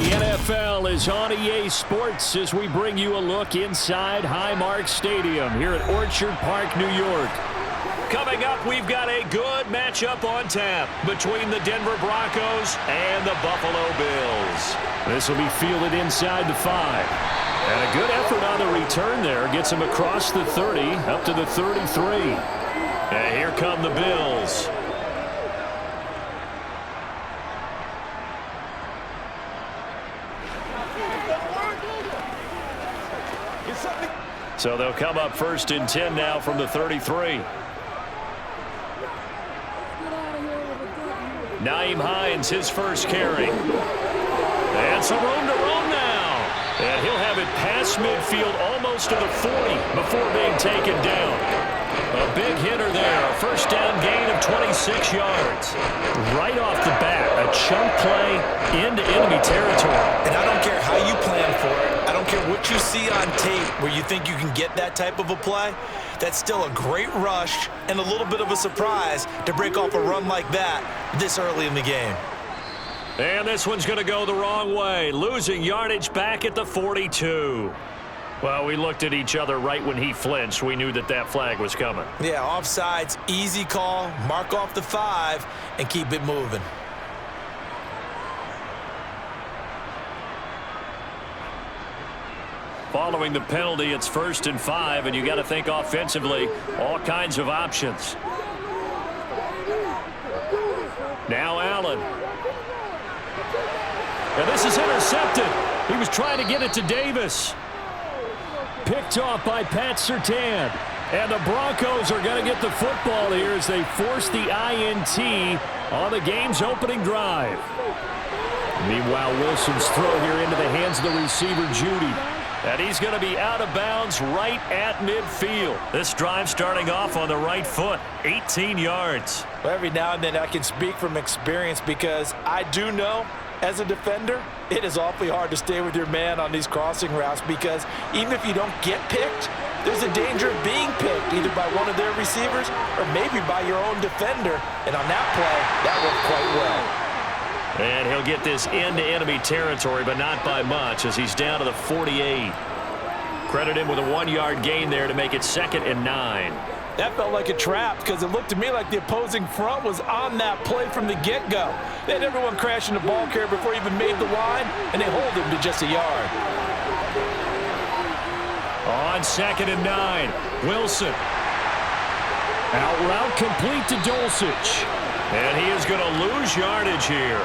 The NFL is on EA Sports as we bring you a look inside Highmark Stadium here at Orchard Park, New York. Coming up, we've got a good matchup on tap between the Denver Broncos and the Buffalo Bills. This will be fielded inside the 5. And a good effort on the return there. Gets him across the 30, up to the 33. And here come the Bills. So they'll come up 1st and 10 now from the 33. Nyheim Hines, his first carry. And some room to roam now. And he'll have it past midfield almost to the 40 before being taken down. A big hitter there. A first down gain of 26 yards. Right off the bat, a chunk play into enemy territory. And I don't care how you plan for it. I don't care what you see on tape where you think you can get that type of a play. That's still a great rush and a little bit of a surprise to break off a run like that this early in the game. And this one's going to go the wrong way. Losing yardage back at the 42. Well, we looked at each other right when he flinched. We knew that that flag was coming. Yeah, offsides, easy call, mark off the 5, and keep it moving. Following the penalty, it's 1st and 5, and you got to think offensively, all kinds of options. Now Allen. And this is intercepted. He was trying to get it to Davis. Picked off by Pat Surtain. And the Broncos are going to get the football here as they force the INT on the game's opening drive. Meanwhile, Wilson's throw here into the hands of the receiver, Judy. And he's going to be out of bounds right at midfield. This drive starting off on the right foot, 18 yards. Well, every now and then I can speak from experience because I do know as a defender, it is awfully hard to stay with your man on these crossing routes because even if you don't get picked, there's a danger of being picked either by one of their receivers or maybe by your own defender. And on that play, that worked quite well. And he'll get this into enemy territory, but not by much as he's down to the 48. Credit him with a 1-yard gain there to make it 2nd and 9. That felt like a trap because it looked to me like the opposing front was on that play from the get-go. They had everyone crashing the ball carrier before he even made the line, and they hold him to just a yard. On 2nd and 9, Wilson. Out route complete to Dulcich. And he is going to lose yardage here.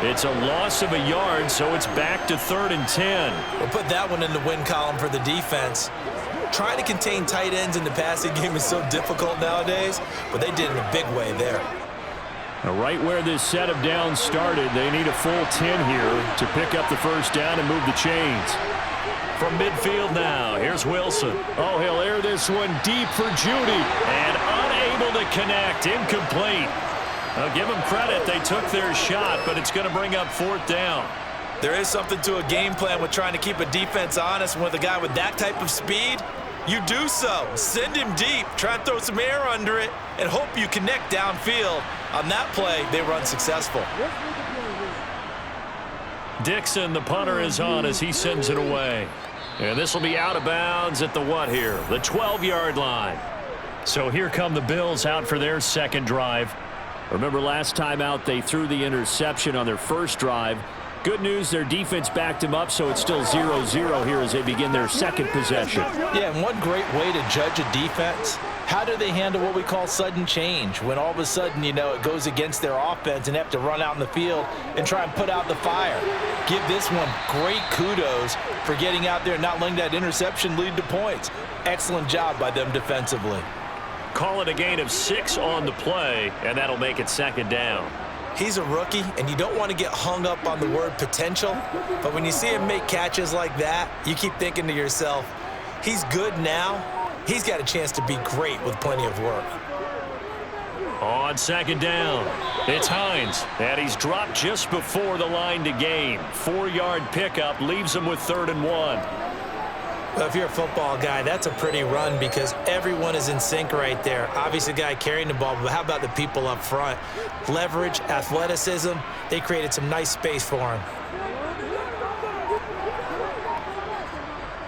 It's a loss of a yard, so it's back to 3rd and 10. We'll put that one in the win column for the defense. Trying to contain tight ends in the passing game is so difficult nowadays, but they did it in a big way there. Now, right where this set of downs started, they need a full 10 here to pick up the first down and move the chains. From midfield now, here's Wilson. Oh, he'll air this one deep for Judy. And unable to connect, incomplete. I'll give them credit. They took their shot, but it's going to bring up 4th down. There is something to a game plan with trying to keep a defense honest. With a guy with that type of speed, you do so. Send him deep, try and throw some air under it, and hope you connect downfield. On that play, they were unsuccessful. Dixon, the punter, is on as he sends it away. And this will be out of bounds at the what here? The 12-yard line. So here come the Bills out for their second drive. Remember last time out they threw the interception on their first drive. Good news, their defense backed him up, so it's still 0-0 here as they begin their second possession. Yeah, and one great way to judge a defense, how do they handle what we call sudden change? When all of a sudden, you know, it goes against their offense and they have to run out in the field and try and put out the fire. Give this one great kudos for getting out there and not letting that interception lead to points. Excellent job by them defensively. Call it a gain of 6 on the play, and that'll make it 2nd down. He's a rookie, and you don't want to get hung up on the word potential, but when you see him make catches like that, you keep thinking to yourself, he's good now. He's got a chance to be great with plenty of work. On 2nd down, it's Hines, and he's dropped just before the line to gain. 4-yard pickup leaves him with 3rd and 1. Well, if you're a football guy, that's a pretty run because everyone is in sync right there. Obviously, the guy carrying the ball, but how about the people up front? Leverage, athleticism, they created some nice space for him.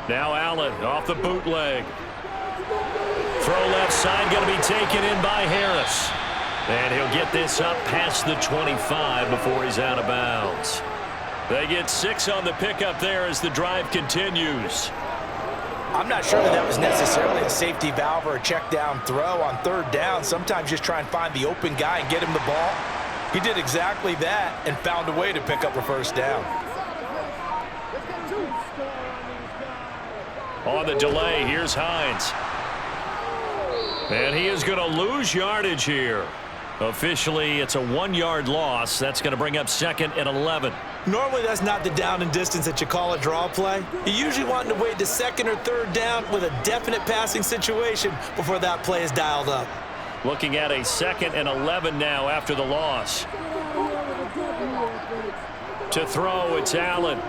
Now Allen off the bootleg. Throw left side going to be taken in by Harris. And he'll get this up past the 25 before he's out of bounds. They get 6 on the pickup there as the drive continues. I'm not sure that was necessarily a safety valve or a check down throw on 3rd down. Sometimes just try and find the open guy and get him the ball. He did exactly that and found a way to pick up a 1st down. On the delay, here's Hines. And he is going to lose yardage here. Officially, it's a 1-yard loss. That's going to bring up 2nd and 11. Normally, that's not the down and distance that you call a draw play. You usually want to wait to 2nd or 3rd down with a definite passing situation before that play is dialed up. Looking at a 2nd and 11 now after the loss. To throw, it's Allen.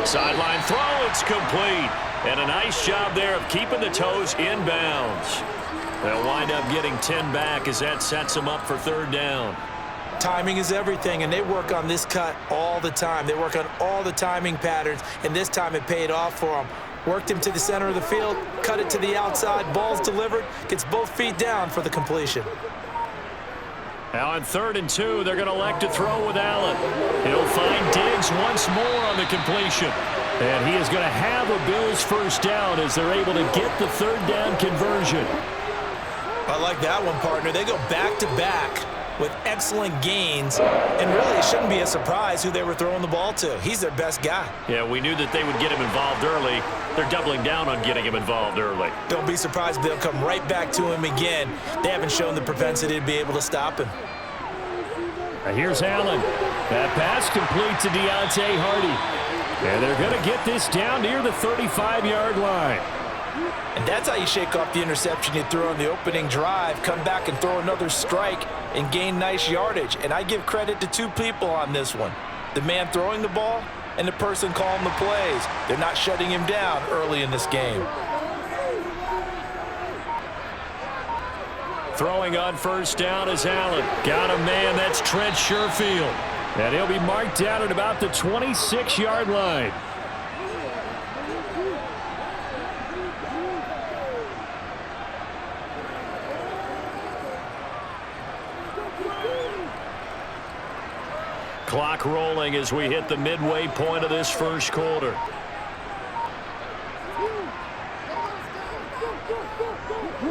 Sideline throw, it's complete. And a nice job there of keeping the toes inbounds. They'll wind up getting 10 back as that sets them up for 3rd down. Timing is everything, and they work on this cut all the time. They work on all the timing patterns, and this time it paid off for them. Worked him to the center of the field, cut it to the outside, ball's delivered, gets both feet down for the completion. Now on 3rd and 2, they're going to elect to throw with Allen. He'll find Diggs once more on the completion. And he is going to have a Bills 1st down as they're able to get the 3rd down conversion. I like that one, partner. They go back-to-back with excellent gains, and really it shouldn't be a surprise who they were throwing the ball to. He's their best guy. Yeah, we knew that they would get him involved early. They're doubling down on getting him involved early. Don't be surprised if they'll come right back to him again. They haven't shown the propensity to be able to stop him. Now here's Allen. That pass complete to Deontay Hardy. And they're going to get this down near the 35-yard line. And that's how you shake off the interception you threw on the opening drive, come back and throw another strike and gain nice yardage. And I give credit to 2 people on this one. The man throwing the ball and the person calling the plays. They're not shutting him down early in this game. Throwing on 1st down is Allen. Got a man, that's Trent Sherfield. And he'll be marked down at about the 26-yard line. Clock rolling as we hit the midway point of this 1st quarter.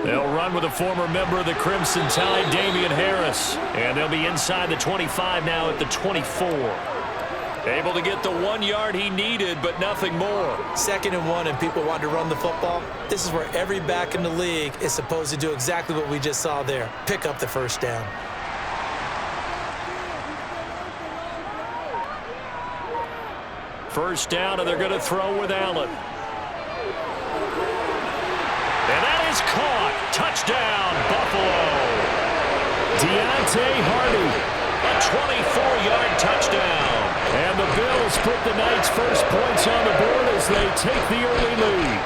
They'll run with a former member of the Crimson Tide, Damian Harris. And they'll be inside the 25 now at the 24. Able to get the 1 yard he needed, but nothing more. 2nd and 1, and people want to run the football. This is where every back in the league is supposed to do exactly what we just saw there. Pick up the 1st down. First down, and they're going to throw with Allen. And that is caught. Touchdown, Buffalo. Deontay Hardy, a 24-yard touchdown. And the Bills put the night's first points on the board as they take the early lead.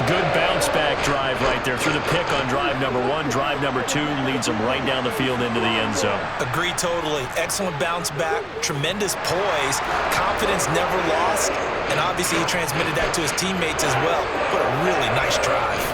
Good bounce-back drive right there through the pick on drive number 1. Drive number 2 leads them right down the field into the end zone. Agree totally. Excellent bounce back, tremendous poise, confidence never lost, and obviously he transmitted that to his teammates as well. What a really nice drive.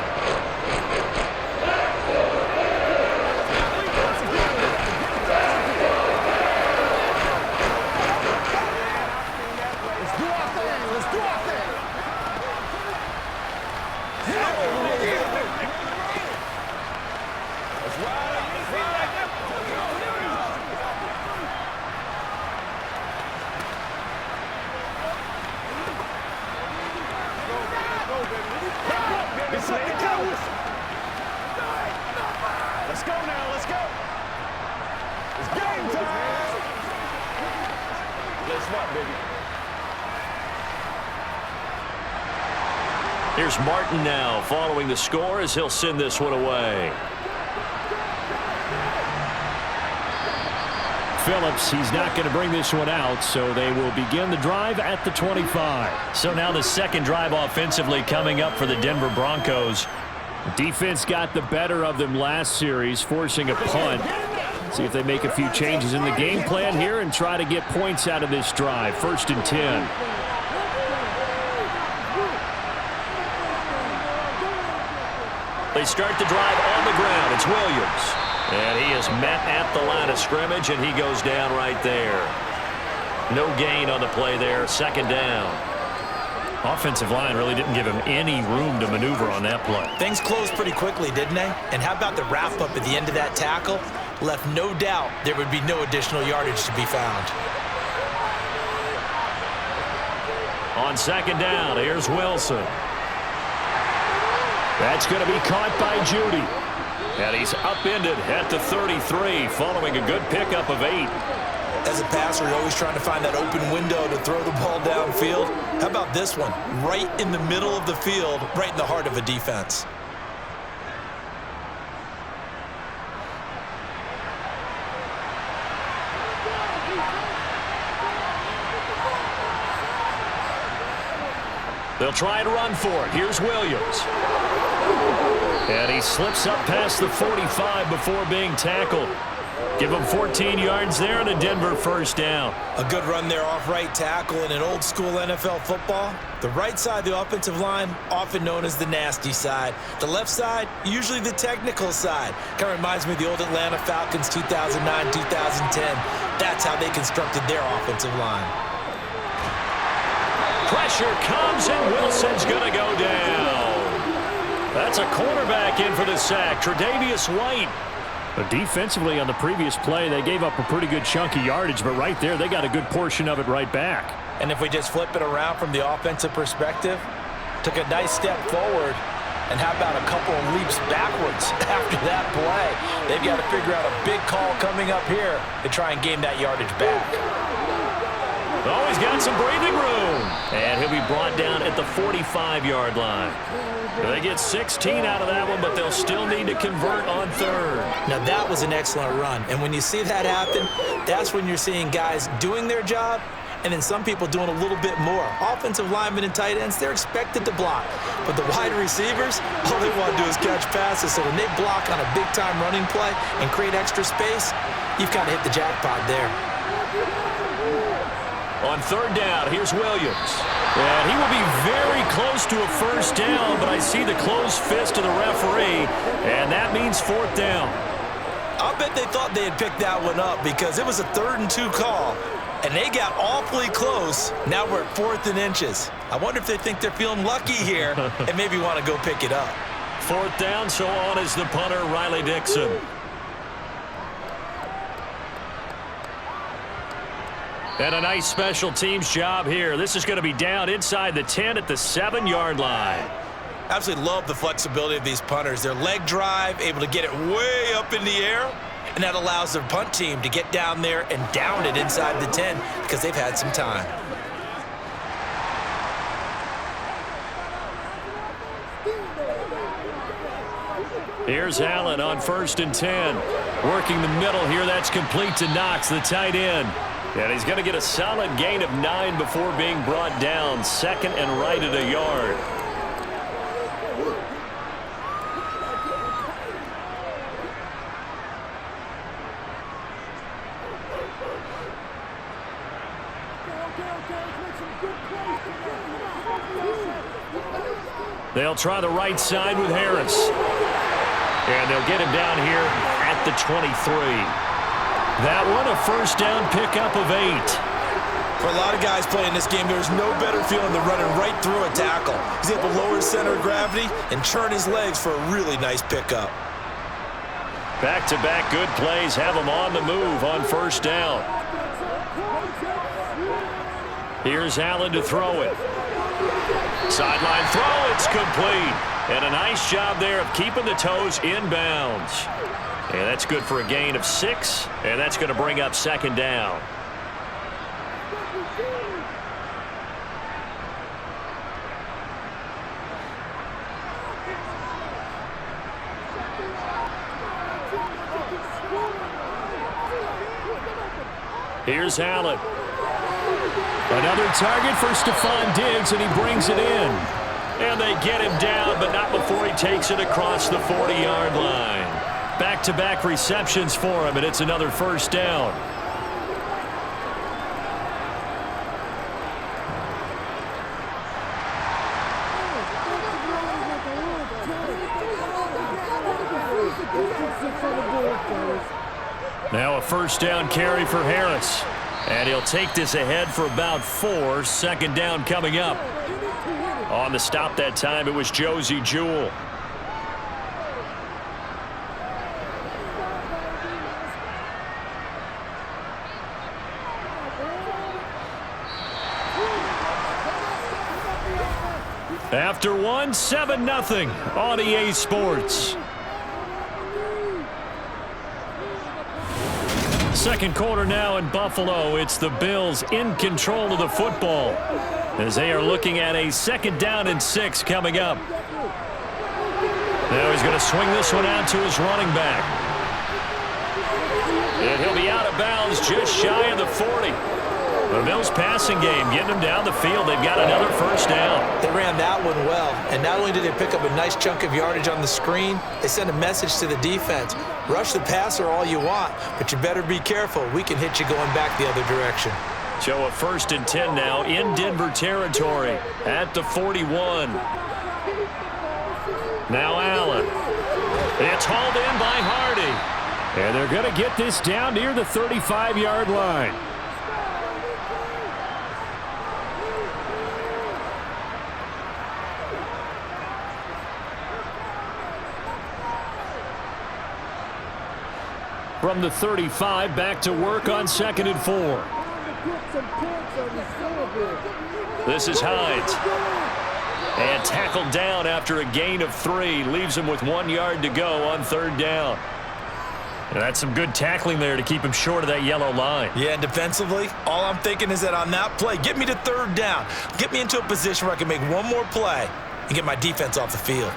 Let's go now, let's go. It's game time. Let's rock, baby. Here's Martin now following the score as he'll send this one away. Phillips, he's not going to bring this one out, so they will begin the drive at the 25. So now the second drive offensively coming up for the Denver Broncos. Defense got the better of them last series, forcing a punt. See if they make a few changes in the game plan here and try to get points out of this drive. 1st and 10. They start the drive on the ground. It's Williams. And he is met at the line of scrimmage, and he goes down right there. No gain on the play there. Second down. Offensive line really didn't give him any room to maneuver on that play. Things closed pretty quickly, didn't they? And how about the wrap-up at the end of that tackle? Left no doubt there would be no additional yardage to be found. On second down, here's Wilson. That's going to be caught by Judy. And he's upended at the 33 following a good pickup of 8. As a passer, you're always trying to find that open window to throw the ball downfield. How about this one? Right in the middle of the field, right in the heart of a defense. They'll try to run for it. Here's Williams. And he slips up past the 45 before being tackled. Give him 14 yards there and a Denver first down. A good run there off right tackle in an old school NFL football. The right side of the offensive line, often known as the nasty side. The left side, usually the technical side. Kind of reminds me of the old Atlanta Falcons 2009, 2010. That's how they constructed their offensive line. Pressure comes and Wilson's going to go down. That's a cornerback in for the sack, Tre'Davious White. But defensively on the previous play, they gave up a pretty good chunk of yardage, but right there, they got a good portion of it right back. And if we just flip it around from the offensive perspective, took a nice step forward, and how about a couple of leaps backwards after that play? They've got to figure out a big call coming up here to try and gain that yardage back. Oh, he's got some breathing room. And he'll be brought down at the 45-yard line. They get 16 out of that one, but they'll still need to convert on third. Now, that was an excellent run. And when you see that happen, that's when you're seeing guys doing their job and then some people doing a little bit more. Offensive linemen and tight ends, they're expected to block. But the wide receivers, all they want to do is catch passes. So when they block on a big-time running play and create extra space, you've kind of hit the jackpot there. On third down, here's Williams. And he will be very close to a first down, but I see the closed fist of the referee, and that means fourth down. I'll bet they thought they had picked that one up because it was a 3rd and 2 call, and they got awfully close. Now we're at 4th and inches. I wonder if they think they're feeling lucky here and maybe want to go pick it up. Fourth down, so on is the punter, Riley Dixon. And a nice special teams job here. This is going to be down inside the 10 at the 7-yard line. Absolutely love the flexibility of these punters. Their leg drive, able to get it way up in the air, and that allows their punt team to get down there and down it inside the 10 because they've had some time. Here's Allen on 1st and 10. Working the middle here. That's complete to Knox, the tight end. And he's going to get a solid gain of 9 before being brought down. 2nd and right at a yard. They'll try the right side with Harris. And they'll get him down here at the 23. That one, a first down pickup of 8. For a lot of guys playing this game, there's no better feeling than running right through a tackle. He's able to lower his center of gravity and churn his legs for a really nice pickup. Back-to-back good plays have him on the move on first down. Here's Allen to throw it. Sideline throw, it's complete. And a nice job there of keeping the toes inbounds. And that's good for a gain of 6, and that's going to bring up 2nd down. Here's Allen. Another target for Stephon Diggs, and he brings it in. And they get him down, but not before he takes it across the 40-yard line. Back-to-back receptions for him, and it's another first down. first down carry for Harris. And he'll take this ahead for about 4. Second down coming up. On the stop that time, it was Josie Jewell. After 1, 7-0 on EA Sports. Second quarter now in Buffalo. It's the Bills in control of the football as they are looking at a 2nd down and 6 coming up. Now he's going to swing this one out to his running back. And he'll be out of bounds just shy of the 40. The Bills passing game getting them down the field. They've got another first down. They ran that one well, and not only did they pick up a nice chunk of yardage on the screen, they sent a message to the defense. Rush the passer all you want, but you better be careful. We can hit you going back the other direction. So a 1st and 10 now in Denver territory at the 41. Now Allen. It's hauled in by Hardy. And they're going to get this down near the 35-yard line. From the 35, back to work on 2nd and 4. This is Hines. And tackled down after a gain of 3. Leaves him with 1 yard to go on 3rd down. And that's some good tackling there to keep him short of that yellow line. Yeah, and defensively, all I'm thinking is that on that play, get me to 3rd down. Get me into a position where I can make one more play and get my defense off the field.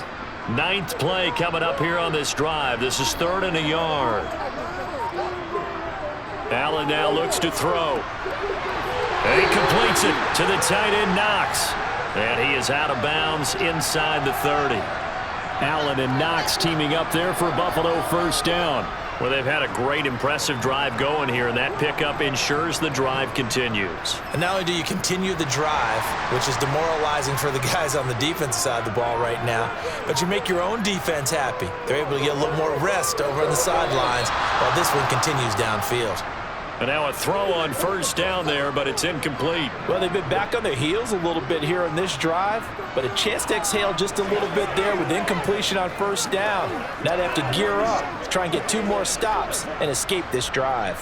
9th play coming up here on this drive. This is 3rd and a yard. Allen now looks to throw. And he completes it to the tight end, Knox. And he is out of bounds inside the 30. Allen and Knox teaming up there for Buffalo first down. Well, they've had a great, impressive drive going here, and that pickup ensures the drive continues. And not only do you continue the drive, which is demoralizing for the guys on the defense side of the ball right now, but you make your own defense happy. They're able to get a little more rest over on the sidelines while this one continues downfield. And now a throw on first down there, but it's incomplete. Well, they've been back on their heels a little bit here on this drive, but a chance to exhale just a little bit there with incompletion on first down. Now they have to gear up to try and get 2 more stops and escape this drive.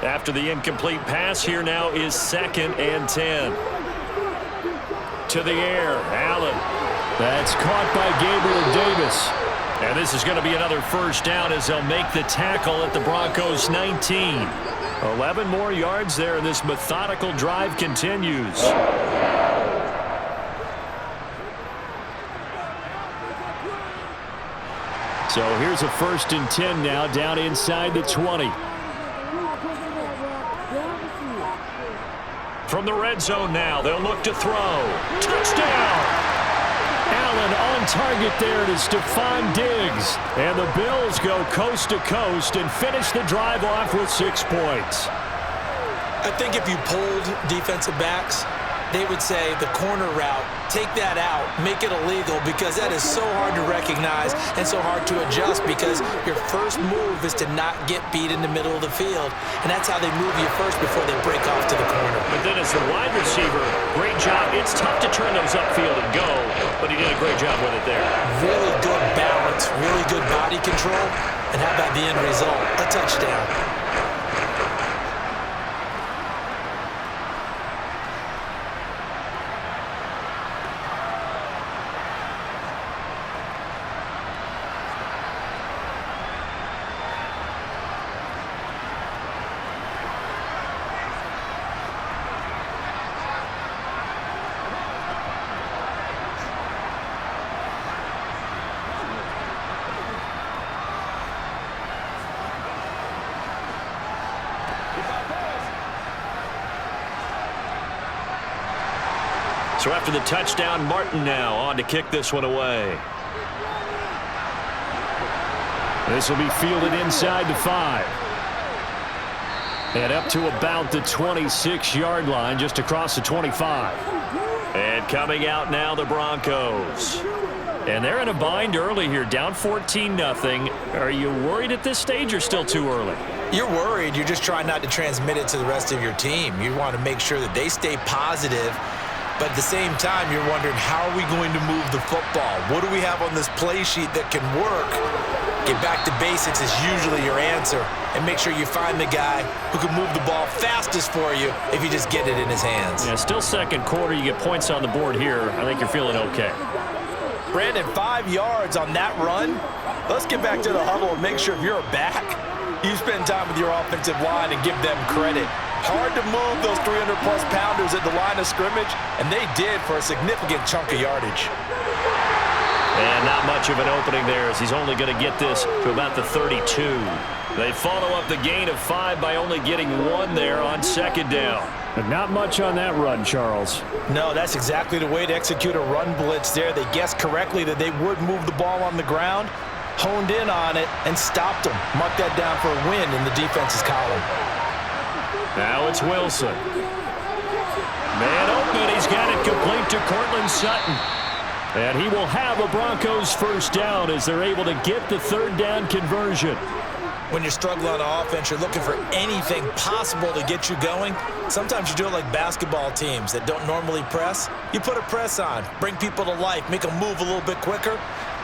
After the incomplete pass, here now is 2nd and 10. To the air, Allen. That's caught by Gabriel Davis. And this is going to be another first down as they'll make the tackle at the Broncos 19. 11 more yards there, and this methodical drive continues. So here's a 1st and 10 now down inside the 20. From the red zone now, they'll look to throw. Touchdown! Allen on target there to Stephon Diggs. And the Bills go coast to coast and finish the drive off with 6 points. I think if you polled defensive backs, they would say the corner route, take that out, make it illegal, because that is so hard to recognize and so hard to adjust, because your first move is to not get beat in the middle of the field, and that's how they move you first before they break off to the corner. But then as the wide receiver, great job. It's tough to turn those upfield and go, but he did a great job with it there. Really good balance, really good body control, and how about the end result? A touchdown. So after the touchdown, Martin now on to kick this one away. This will be fielded inside the 5. And up to about the 26-yard line, just across the 25. And coming out now, the Broncos. And they're in a bind early here, down 14-0. Are you worried at this stage or still too early? You're worried. You're just trying not to transmit it to the rest of your team. You want to make sure that they stay positive, but at the same time, you're wondering, how are we going to move the football? What do we have on this play sheet that can work? Get back to basics is usually your answer, and make sure you find the guy who can move the ball fastest for you if you just get it in his hands. Yeah, still second quarter. You get points on the board here. I think you're feeling okay. Brandon, 5 yards on that run. Let's get back to the huddle and make sure if you're a back, you spend time with your offensive line and give them credit. Hard to move those 300-plus pounders at the line of scrimmage, and they did for a significant chunk of yardage. And not much of an opening there, as he's only going to get this to about the 32. They follow up the gain of 5 by only getting 1 there on second down. But not much on that run, Charles. No, that's exactly the way to execute a run blitz there. They guessed correctly that they would move the ball on the ground, honed in on it, and stopped them. Mark that down for a win in the defense's column. Now it's Wilson. Man open, he's got it complete to Cortland Sutton. And he will have a Broncos first down as they're able to get the third down conversion. When you're struggling on offense, you're looking for anything possible to get you going. Sometimes you do it like basketball teams that don't normally press. You put a press on, bring people to life, make them move a little bit quicker.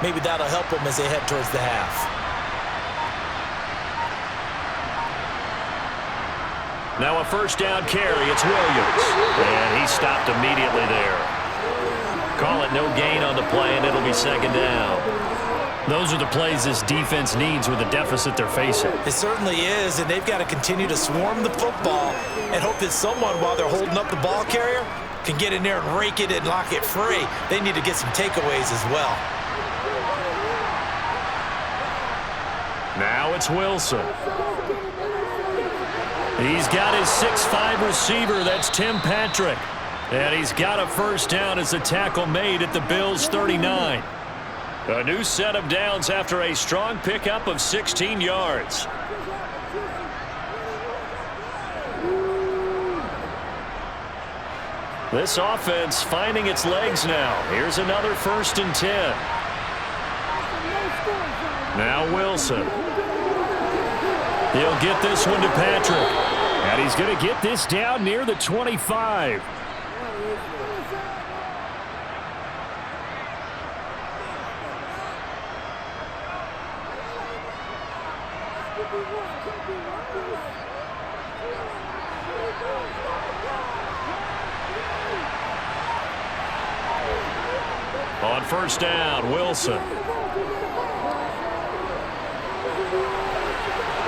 Maybe that'll help them as they head towards the half. Now a first down carry. It's Williams. And he stopped immediately there. Call it no gain on the play, and it'll be second down. Those are the plays this defense needs with the deficit they're facing. It certainly is, and they've got to continue to swarm the football and hope that someone, while they're holding up the ball carrier, can get in there and rake it and lock it free. They need to get some takeaways as well. Now it's Wilson. He's got his 6'5" receiver. That's Tim Patrick. And he's got a first down as the tackle made at the Bills' 39. A new set of downs after a strong pickup of 16 yards. This offense finding its legs now. Here's another 1st and 10. Now Wilson. He'll get this one to Patrick. And he's going to get this down near the 25. On first down, Wilson.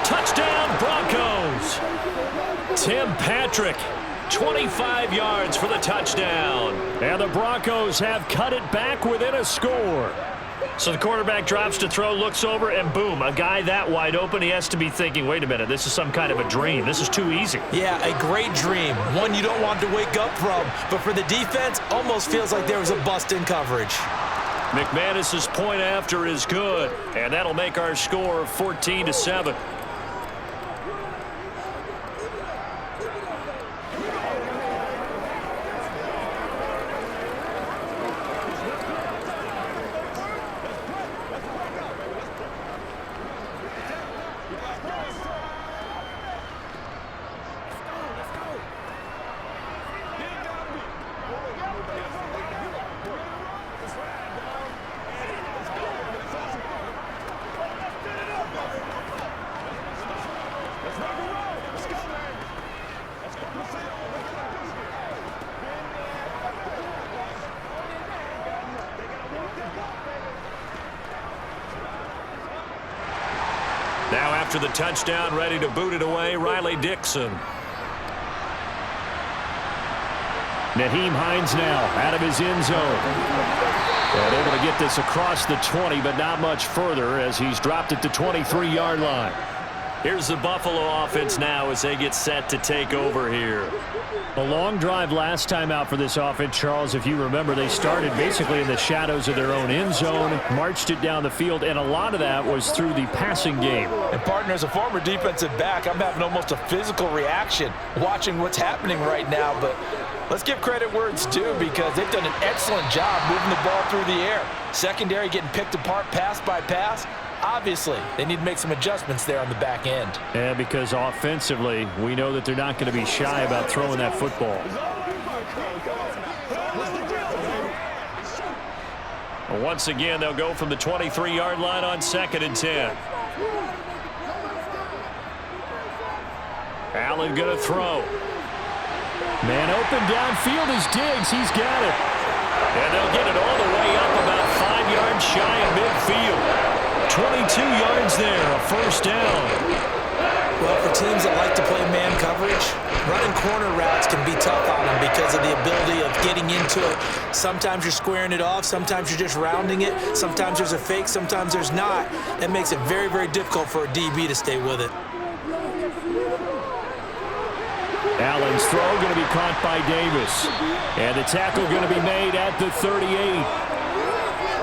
Touchdown, Broncos. Tim Patrick, 25 yards for the touchdown. And the Broncos have cut it back within a score. So the quarterback drops to throw, looks over, and boom, a guy that wide open, he has to be thinking, wait a minute, this is some kind of a dream. This is too easy. Yeah, a great dream. One you don't want to wake up from. But for the defense, almost feels like there was a bust in coverage. McManus's point after is good, and that'll make our score 14-7. Now after the touchdown, ready to boot it away, Riley Dixon. Nyheim Hines now out of his end zone. And able to get this across the 20, but not much further as he's dropped it to 23-yard line. Here's the Buffalo offense now as they get set to take over here. A long drive last time out for this offense, Charles. If you remember, they started basically in the shadows of their own end zone, marched it down the field, and a lot of that was through the passing game. And, partner, as a former defensive back, I'm having almost a physical reaction watching what's happening right now. But Let's give credit where it's due because they've done an excellent job moving the ball through the air. Secondary getting picked apart pass by pass. Obviously, they need to make some adjustments there on the back end. Yeah, because offensively, we know that they're not going to be shy about throwing that football. Once again, they'll go from the 23-yard line on 2nd and 10. Allen going to throw. Man open downfield is Diggs. He's got it. And they'll get it all the way up about 5 yards shy of midfield. 22 yards there, a first down. Well, for teams that like to play man coverage, running corner routes can be tough on them because of the ability of getting into it. Sometimes you're squaring it off. Sometimes you're just rounding it. Sometimes there's a fake. Sometimes there's not. That makes it very, very difficult for a DB to stay with it. Allen's throw going to be caught by Davis. And the tackle going to be made at the 38.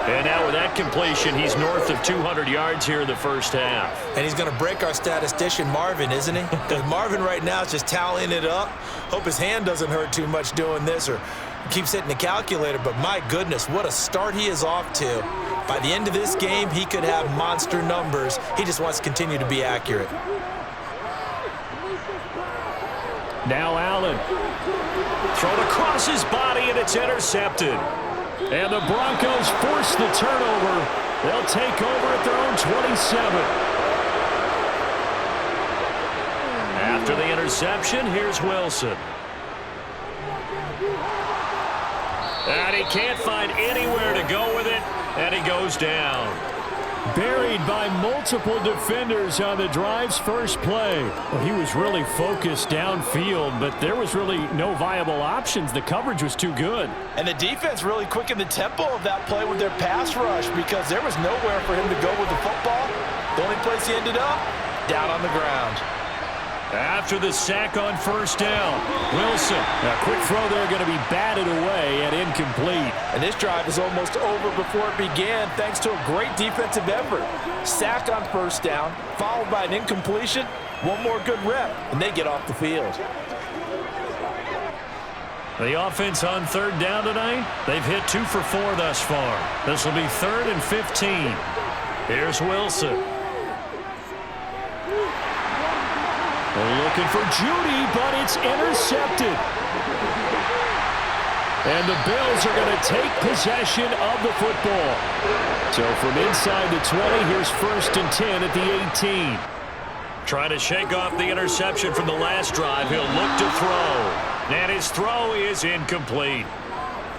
And now with that completion, he's north of 200 yards here in the first half. And he's going to break our statistician, Marvin, isn't he? Because Marvin right now is just tallying it up. Hope his hand doesn't hurt too much doing this or keeps hitting the calculator. But my goodness, what a start he is off to. By the end of this game, he could have monster numbers. He just wants to continue to be accurate. Now Allen. Thrown across his body, and it's intercepted. And the Broncos force the turnover. They'll take over at their own 27. After the interception, here's Wilson. And he can't find anywhere to go with it, and he goes down. Buried by multiple defenders on the drive's first play. Well, he was really focused downfield, but there was really no viable options. The coverage was too good. And the defense really quickened the tempo of that play with their pass rush because there was nowhere for him to go with the football. The only place he ended up, down on the ground. After the sack on first down, Wilson. A quick throw there going to be batted away and incomplete. And this drive is almost over before it began thanks to a great defensive effort. Sack on first down, followed by an incompletion. One more good rep, and they get off the field. The offense on third down tonight, they've hit 2 for 4 thus far. This will be 3rd and 15. Here's Wilson. Looking for Judy, but it's intercepted. And the Bills are going to take possession of the football. So from inside the 20, here's 1st and 10 at the 18. Trying to shake off the interception from the last drive. He'll look to throw. And his throw is incomplete.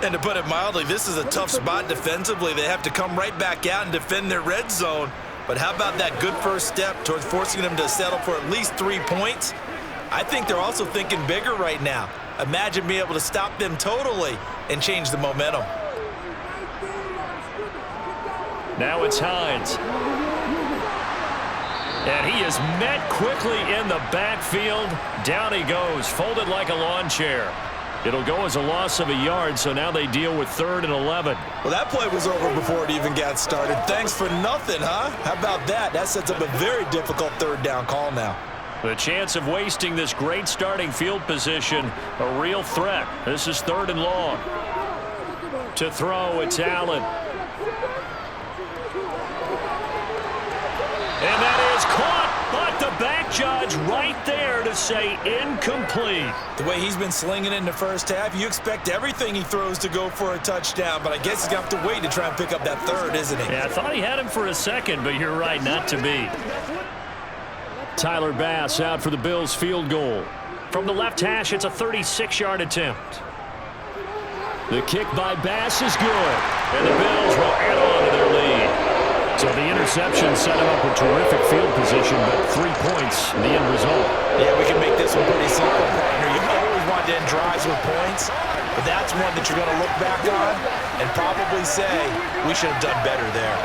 And to put it mildly, this is a tough spot defensively. They have to come right back out and defend their red zone. But how about that good first step towards forcing them to settle for at least 3 points? I think they're also thinking bigger right now. Imagine being able to stop them totally and change the momentum. Now it's Hines. And he is met quickly in the backfield. Down he goes, folded like a lawn chair. It'll go as a loss of a yard, so now they deal with 3rd and 11. Well, that play was over before it even got started. Thanks for nothing, huh? How about that? That sets up a very difficult 3rd down call now. The chance of wasting this great starting field position, a real threat. This is 3rd and long. To throw, it's Allen. And that is caught, but the back judge right there to say incomplete. The way he's been slinging in the first half, you expect everything he throws to go for a touchdown, but I guess he's going to have to wait to try and pick up that 3rd, isn't he? Yeah, I thought he had him for a second, but you're right, not to be. Tyler Bass out for the Bills field goal. From the left hash, it's a 36-yard attempt. The kick by Bass is good, and the Bills will add on to their lead. So the interception set him up with terrific field position, but 3 points in the end result. Yeah, we can make this one pretty simple, partner. You always want to end drives with points, but that's one that you're going to look back on and probably say, we should have done better there.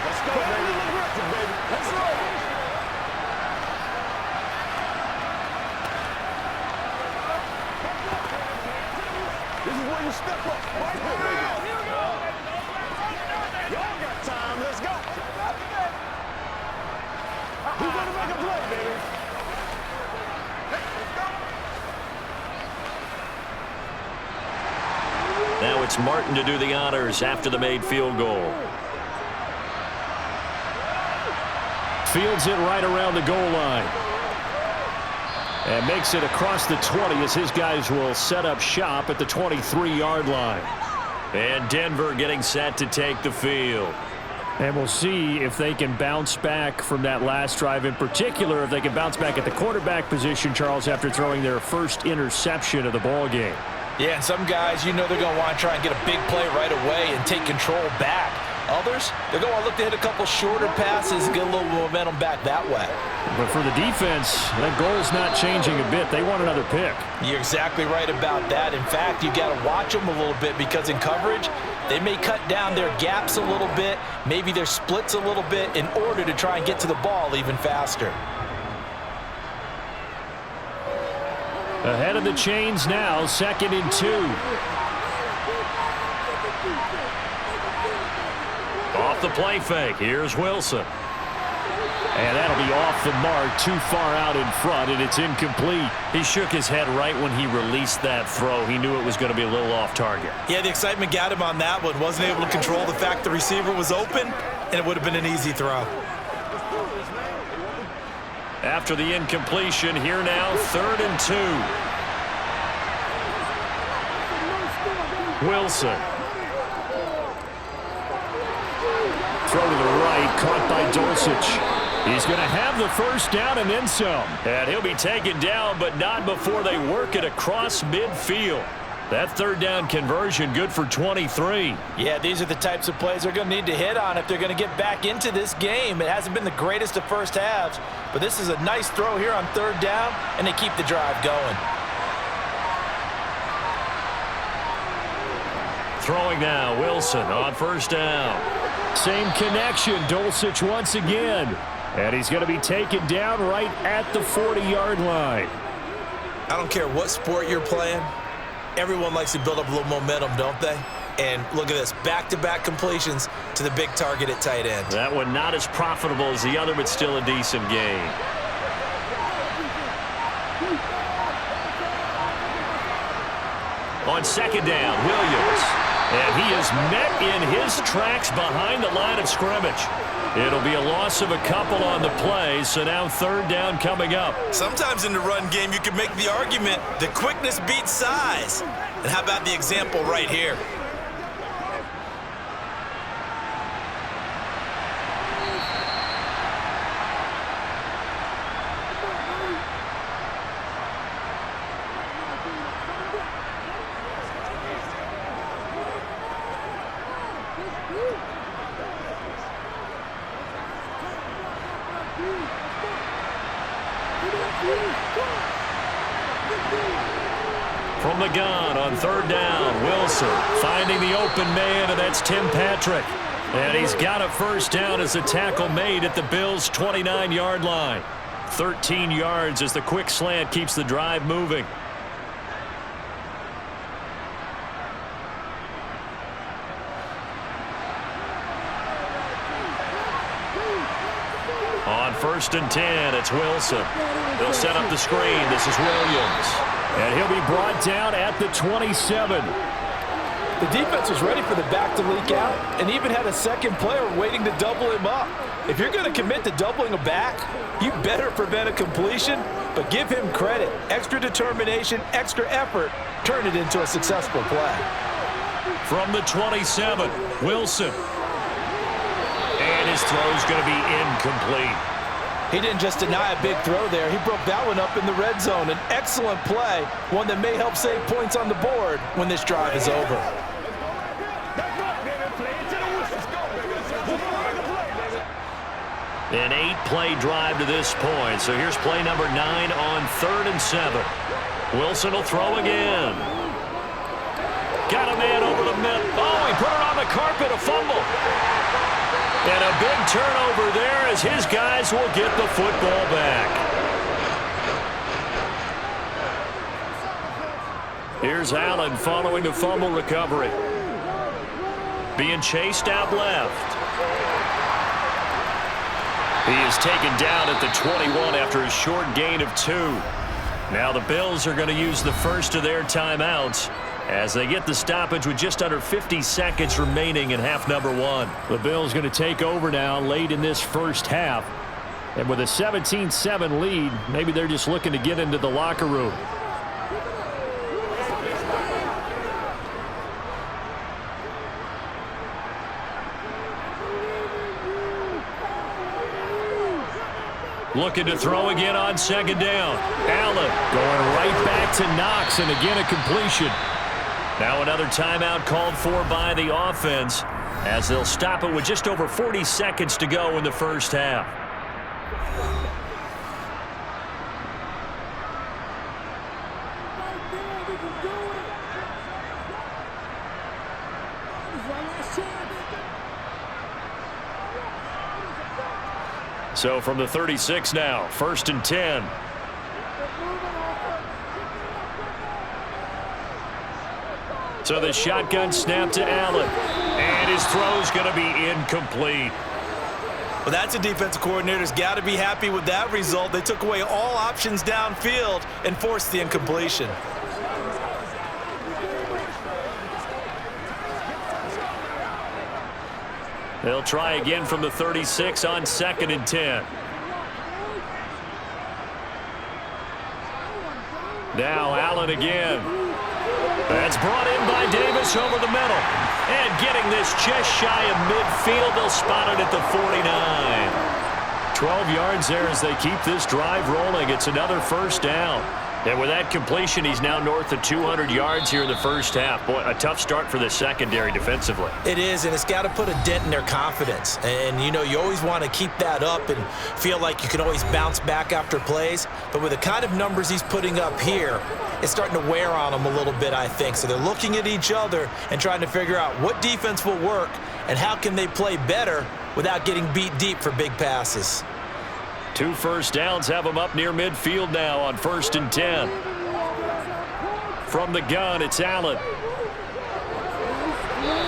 Let's go, baby. Let's go. This is where you step up. Right here, baby. Here we go. Y'all got time. Let's go. Who's going to make a play, baby? Now it's Martin to do the honors after the made field goal. Fields it right around the goal line. And makes it across the 20 as his guys will set up shop at the 23-yard line. And Denver getting set to take the field. And we'll see if they can bounce back from that last drive, in particular if they can bounce back at the quarterback position, Charles, after throwing their first interception of the ball game. Yeah, and some guys, you know they're going to want to try and get a big play right away and take control back. Others, they're going to look to hit a couple shorter passes and get a little momentum back that way. But for the defense, that goal's not changing a bit. They want another pick. You're exactly right about that. In fact, you got to watch them a little bit because in coverage, they may cut down their gaps a little bit, maybe their splits a little bit in order to try and get to the ball even faster. Ahead of the chains now, 2nd and 2. Off the play fake. Here's Wilson. And that'll be off the mark, too far out in front, and it's incomplete. He shook his head right when he released that throw. He knew it was going to be a little off target. Yeah, the excitement got him on that one. Wasn't able to control the fact the receiver was open, and it would have been an easy throw. After the incompletion, here now, 3rd and 2. Wilson. Throw to the right, caught by Dulcich. He's going to have the first down and then some. And he'll be taken down, but not before they work it across midfield. That 3rd down conversion good for 23. Yeah, these are the types of plays they're going to need to hit on if they're going to get back into this game. It hasn't been the greatest of first halves, but this is a nice throw here on 3rd down, and they keep the drive going. Throwing now, Wilson on 1st down. Same connection, Dulcich once again. And he's going to be taken down right at the 40-yard line. I don't care what sport you're playing. Everyone likes to build up a little momentum, don't they? And look at this, back-to-back completions to the big target at tight end. That one not as profitable as the other, but still a decent gain. On 2nd down, Williams. And he is met in his tracks behind the line of scrimmage. It'll be a loss of a couple on the play, so now 3rd down coming up. Sometimes in the run game, you can make the argument that quickness beats size. And how about the example right here? From the gun on 3rd down, Wilson finding the open man, and that's Tim Patrick. And he's got a first down as a tackle made at the Bills' 29-yard line. 13 yards as the quick slant keeps the drive moving. On 1st and 10, it's Wilson. They'll set up the screen. This is Williams. And he'll be brought down at the 27. The defense was ready for the back to leak out and even had a second player waiting to double him up. If you're going to commit to doubling a back, you better prevent a completion, but give him credit. Extra determination, extra effort, turn it into a successful play. From the 27, Wilson. And his throw's going to be incomplete. He didn't just deny a big throw there. He broke that one up in the red zone. An excellent play, one that may help save points on the board when this drive is over. An 8-play drive to this point. So here's play number 9 on 3rd and 7. Wilson will throw again. Got a man over the middle. Oh, he put it on the carpet, a fumble. And a big turnover there as his guys will get the football back. Here's Allen following the fumble recovery. Being chased out left. He is taken down at the 21 after a short gain of 2. Now the Bills are going to use the first of their timeouts as they get the stoppage with just under 50 seconds remaining in half number 1. The Bills going to take over now late in this first half. And with a 17-7 lead, maybe they're just looking to get into the locker room. Looking to throw again on second down. Allen going right back to Knox, and again a completion. Now another timeout called for by the offense as they'll stop it with just over 40 seconds to go in the first half. So from the 36 now, 1st and 10. So the shotgun snap to Allen. And his throw's going to be incomplete. Well, that's a defensive coordinator's got to be happy with that result. They took away all options downfield and forced the incompletion. They'll try again from the 36 on 2nd and 10. Now Allen again. That's brought in by Davis over the middle. And getting this just shy of midfield. They'll spot it at the 49. 12 yards there as they keep this drive rolling. It's another first down. And with that completion, he's now north of 200 yards here in the first half. Boy, a tough start for the secondary defensively. It is, and it's got to put a dent in their confidence. And, you know, you always want to keep that up and feel like you can always bounce back after plays. But with the kind of numbers he's putting up here, it's starting to wear on them a little bit, I think. So they're looking at each other and trying to figure out what defense will work and how can they play better without getting beat deep for big passes. 2 first downs have them up near midfield now on 1st and 10. From the gun, it's Allen.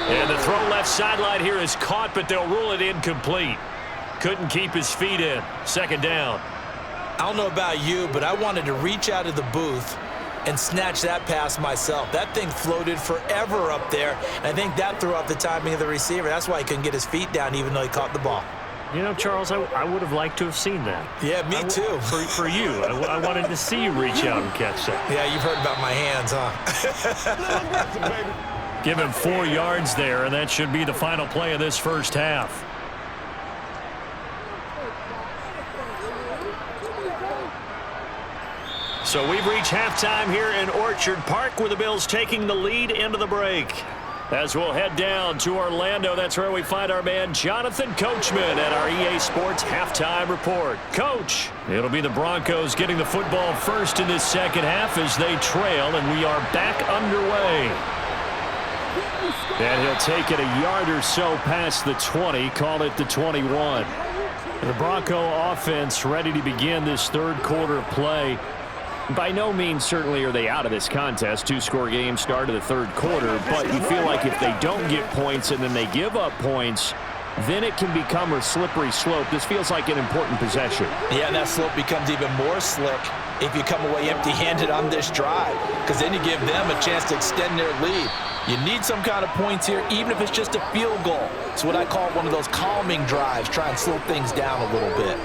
And the throw left sideline here is caught, but they'll rule it incomplete. Couldn't keep his feet in. 2nd down. I don't know about you, but I wanted to reach out of the booth and snatch that pass myself. That thing floated forever up there, and I think that threw off the timing of the receiver. That's why he couldn't get his feet down even though he caught the ball. You know, Charles, I would have liked to have seen that. Yeah, me too. For you. I wanted to see you reach out and catch that. Yeah, you've heard about my hands, huh? Give him 4 yards there, and that should be the final play of this first half. So we've reached halftime here in Orchard Park with the Bills taking the lead into the break. As we'll head down to Orlando, that's where we find our man Jonathan Coachman at our EA Sports Halftime Report. Coach, it'll be the Broncos getting the football first in this second half as they trail, and we are back underway. And he'll take it a yard or so past the 20, call it the 21. The Bronco offense ready to begin this third quarter of play. By no means certainly are they out of this contest. 2-score game start of the third quarter, but you feel like if they don't get points and then they give up points, then it can become a slippery slope. This feels like an important possession. Yeah, and that slope becomes even more slick if you come away empty-handed on this drive, because then you give them a chance to extend their lead. You need some kind of points here, even if it's just a field goal. It's what I call one of those calming drives, try and slow things down a little bit.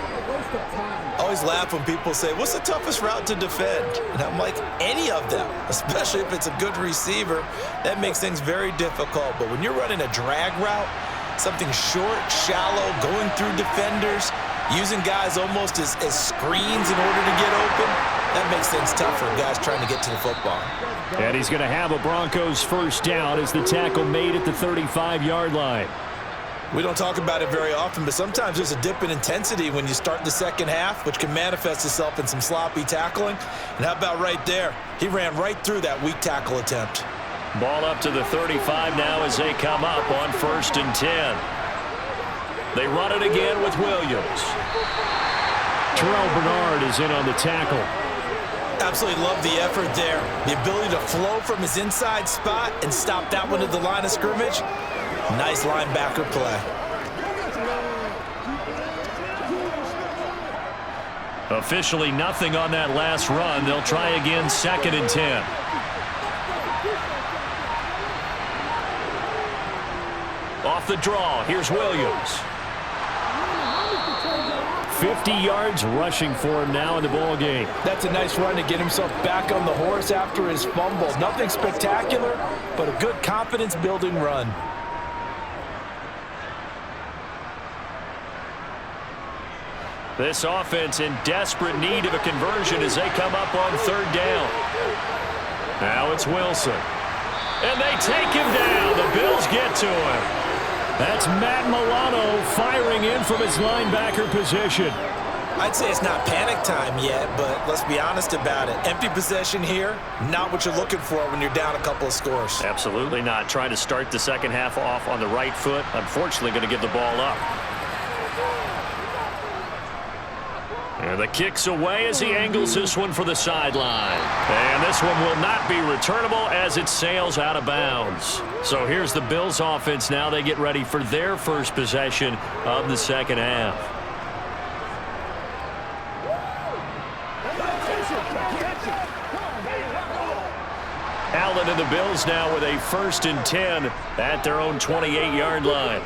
I always laugh when people say, what's the toughest route to defend? And I'm like, any of them, especially if it's a good receiver. That makes things very difficult. But when you're running a drag route, something short, shallow, going through defenders, using guys almost as screens in order to get open, that makes things tough for guys trying to get to the football. And he's going to have a Broncos first down as the tackle made at the 35-yard line. We don't talk about it very often, but sometimes there's a dip in intensity when you start the second half, which can manifest itself in some sloppy tackling. And how about right there? He ran right through that weak tackle attempt. Ball up to the 35 now as they come up on 1st and 10. They run it again with Williams. Terrell Bernard is in on the tackle. Absolutely love the effort there. The ability to flow from his inside spot and stop that one at the line of scrimmage. Nice linebacker play. Officially nothing on that last run. They'll try again, 2nd and 10. Off the draw, here's Williams. 50 yards rushing for him now in the ball game. That's a nice run to get himself back on the horse after his fumble. Nothing spectacular, but a good confidence-building run. This offense in desperate need of a conversion as they come up on 3rd down. Now it's Wilson. And they take him down. The Bills get to him. That's Matt Milano firing in from his linebacker position. I'd say it's not panic time yet, but let's be honest about it. Empty possession here, not what you're looking for when you're down a couple of scores. Absolutely not. Trying to start the second half off on the right foot. Unfortunately, going to give the ball up. And the kick's away as he angles this one for the sideline. And this one will not be returnable as it sails out of bounds. So here's the Bills offense now. They get ready for their first possession of the second half. Allen and the Bills now with a 1st and 10 at their own 28-yard line.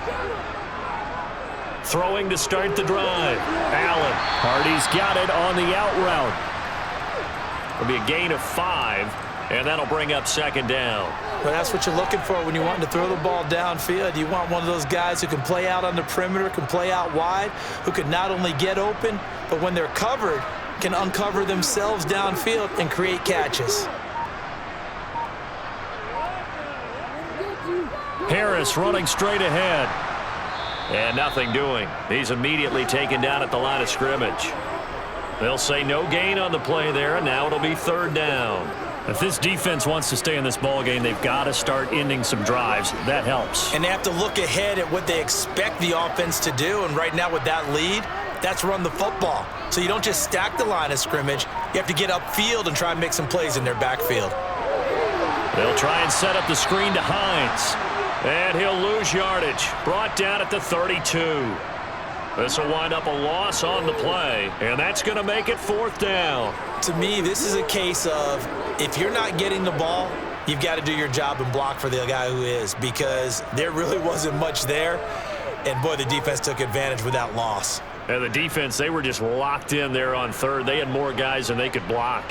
Throwing to start the drive. Allen. Hardy's got it on the out route. It'll be a gain of 5, and that'll bring up 2nd down. Well, that's what you're looking for when you want to throw the ball downfield. You want one of those guys who can play out on the perimeter, can play out wide, who can not only get open, but when they're covered, can uncover themselves downfield and create catches. Harris running straight ahead. And nothing doing. He's immediately taken down at the line of scrimmage. They'll say no gain on the play there, and now it'll be 3rd down. If this defense wants to stay in this ball game, they've got to start ending some drives. That helps. And they have to look ahead at what they expect the offense to do, and right now with that lead, that's run the football. So you don't just stack the line of scrimmage. You have to get upfield and try and make some plays in their backfield. They'll try and set up the screen to Hines. And he'll lose yardage. Brought down at the 32. This will wind up a loss on the play, and that's going to make it 4th down. To me, this is a case of if you're not getting the ball, you've got to do your job and block for the guy who is, because there really wasn't much there. And, boy, the defense took advantage with that loss. And the defense, they were just locked in there on 3rd. They had more guys than they could block.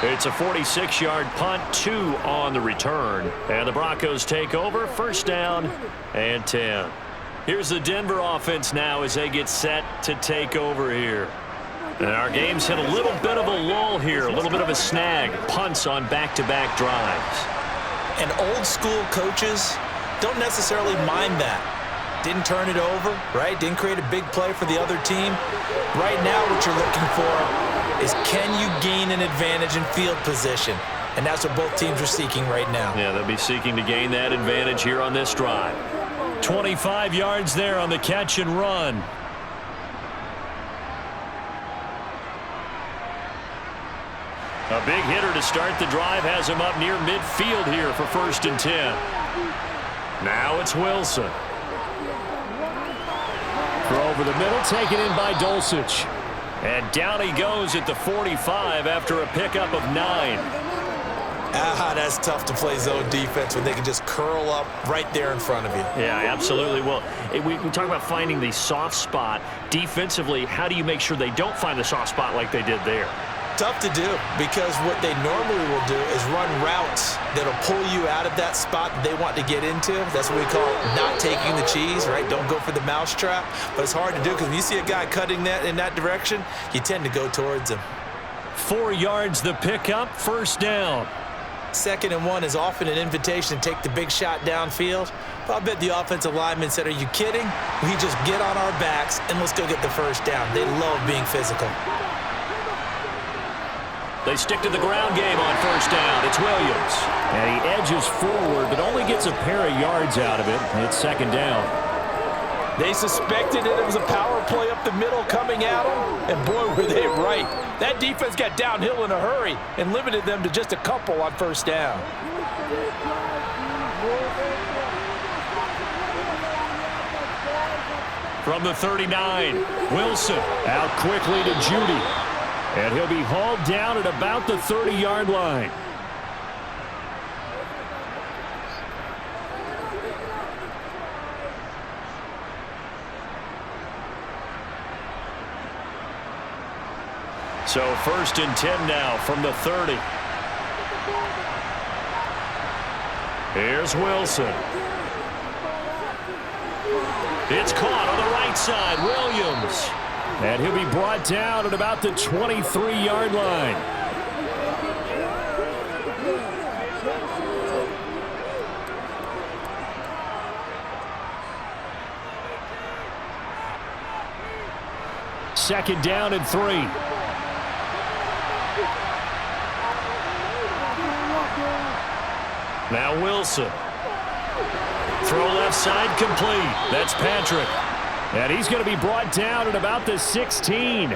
It's a 46-yard punt, 2 on the return. And the Broncos take over, 1st down and 10. Here's the Denver offense now as they get set to take over here. And our game's hit a little bit of a lull here, a little bit of a snag. Punts on back-to-back drives. And old-school coaches don't necessarily mind that. Didn't turn it over, right? Didn't create a big play for the other team. Right now what you're looking for is can you gain an advantage in field position? And that's what both teams are seeking right now. Yeah, they'll be seeking to gain that advantage here on this drive. 25 yards there on the catch and run. A big hitter to start the drive has him up near midfield here for 1st and 10. Now it's Wilson. Throw over the middle, taken in by Dulcich. And down he goes at the 45 after a pickup of 9. That's tough to play zone defense when they can just curl up right there in front of you. Yeah, absolutely. Well, we talk about finding the soft spot. Defensively, how do you make sure they don't find the soft spot like they did there? Tough to do, because what they normally will do is run routes that'll pull you out of that spot that they want to get into. That's what we call not taking the cheese, right? Don't go for the mousetrap. But it's hard to do because when you see a guy cutting that in that direction, you tend to go towards him. 4 yards the pickup, 1st down. 2nd and 1 is often an invitation to take the big shot downfield. But I bet the offensive lineman said, are you kidding? We just get on our backs and let's go get the 1st down. They love being physical. They stick to the ground game on 1st down. It's Williams. And he edges forward, but only gets a pair of yards out of it. It's 2nd down. They suspected it was a power play up the middle coming at them, and boy, were they right. That defense got downhill in a hurry and limited them to just a couple on 1st down. From the 39, Wilson out quickly to Judy. And he'll be hauled down at about the 30-yard line. So 1st and 10 now from the 30. Here's Wilson. It's caught on the right side, Williams. And he'll be brought down at about the 23-yard line. Second down and 3. Now Wilson. Throw left side complete. That's Patrick. And he's going to be brought down at about the 16.